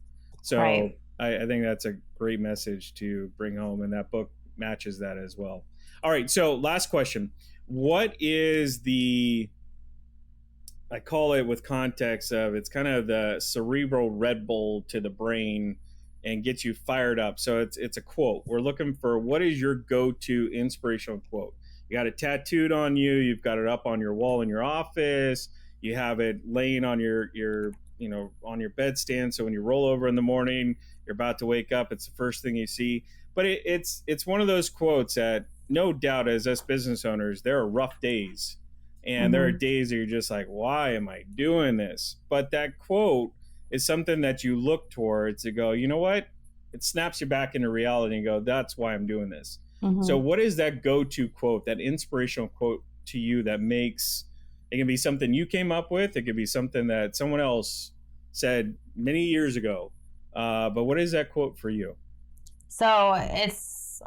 So Right. I think that's a great message to bring home, and that book matches that as well. All right, so last question. What is I call it with context of, it's kind of the cerebral Red Bull to the brain and gets you fired up. So it's a quote. We're looking for, what is your go-to inspirational quote? You got it tattooed on you. You've got it up on your wall in your office. You have it laying on your on your bedstand. So when you roll over in the morning, you're about to wake up, it's the first thing you see. But it's one of those quotes that, no doubt, as us business owners, there are rough days. And there are days that you're just like, why am I doing this? But that quote is something that you look towards to go, you know what? It snaps you back into reality and go, that's why I'm doing this. Mm-hmm. So what is that go-to quote, that inspirational quote to you that makes, it can be something you came up with, it could be something that someone else said many years ago. But what is that quote for you? So it's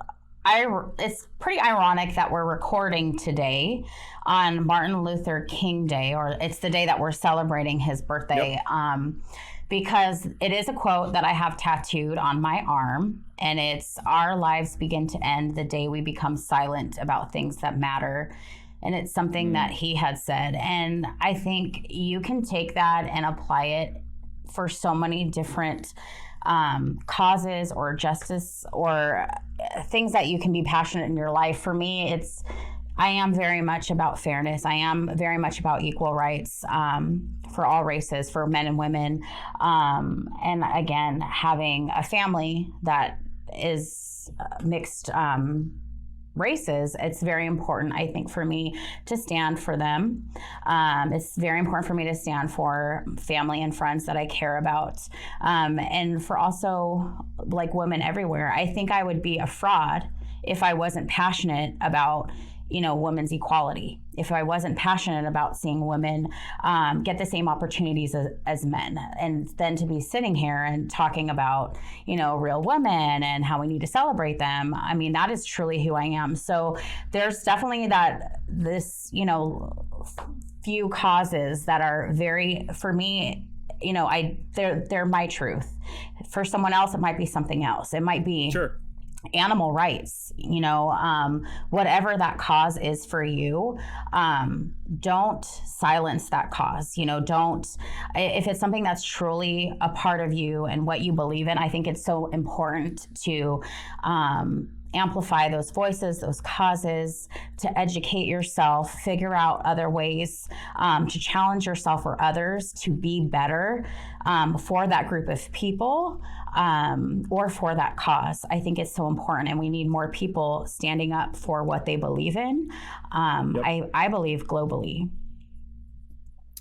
pretty ironic that we're recording today on Martin Luther King Day, or it's the day that we're celebrating his birthday. Yep. Because it is a quote that I have tattooed on my arm, and it's, our lives begin to end the day we become silent about things that matter. And it's something that he had said. And I think you can take that and apply it for so many different causes or justice or things that you can be passionate in your life. For me, I am very much about fairness. I am very much about equal rights for all races, for men and women. And again, having a family that is mixed races, it's very important, I think, for me to stand for them. It's very important for me to stand for family and friends that I care about. And for also, like, women everywhere. I think I would be a fraud if I wasn't passionate about, women's equality. If I wasn't passionate about seeing women get the same opportunities as men, and then to be sitting here and talking about, real women and how we need to celebrate them. I mean, that is truly who I am. So there's definitely this few causes that are very, for me, they're my truth. For someone else, it might be something else. It might be Sure. Animal rights, whatever that cause is for you, don't silence that cause. If it's something that's truly a part of you and what you believe in, I think it's so important to amplify those voices, those causes, to educate yourself, figure out other ways to challenge yourself or others to be better for that group of people or for that cause. I think it's so important, and we need more people standing up for what they believe in. Yep. I believe globally.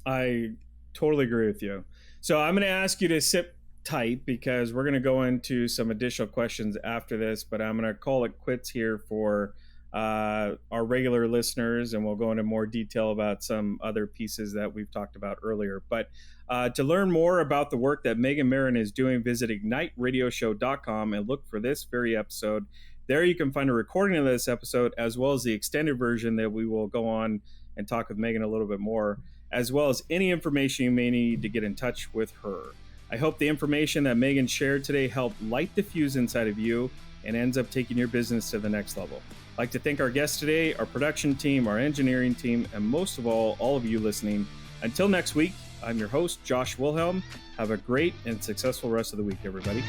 I totally agree with you. So I'm going to ask you to sit tight, because we're going to go into some additional questions after this, but I'm going to call it quits here for our regular listeners, and we'll go into more detail about some other pieces that we've talked about earlier. But to learn more about the work that Megan Merid is doing, visit igniteradioshow.com and look for this very episode. There you can find a recording of this episode, as well as the extended version that we will go on and talk with Megan a little bit more, as well as any information you may need to get in touch with her. I hope the information that Megan shared today helped light the fuse inside of you and ends up taking your business to the next level. I'd like to thank our guests today, our production team, our engineering team, and most of all of you listening. Until next week, I'm your host, Josh Wilhelm. Have a great and successful rest of the week, everybody.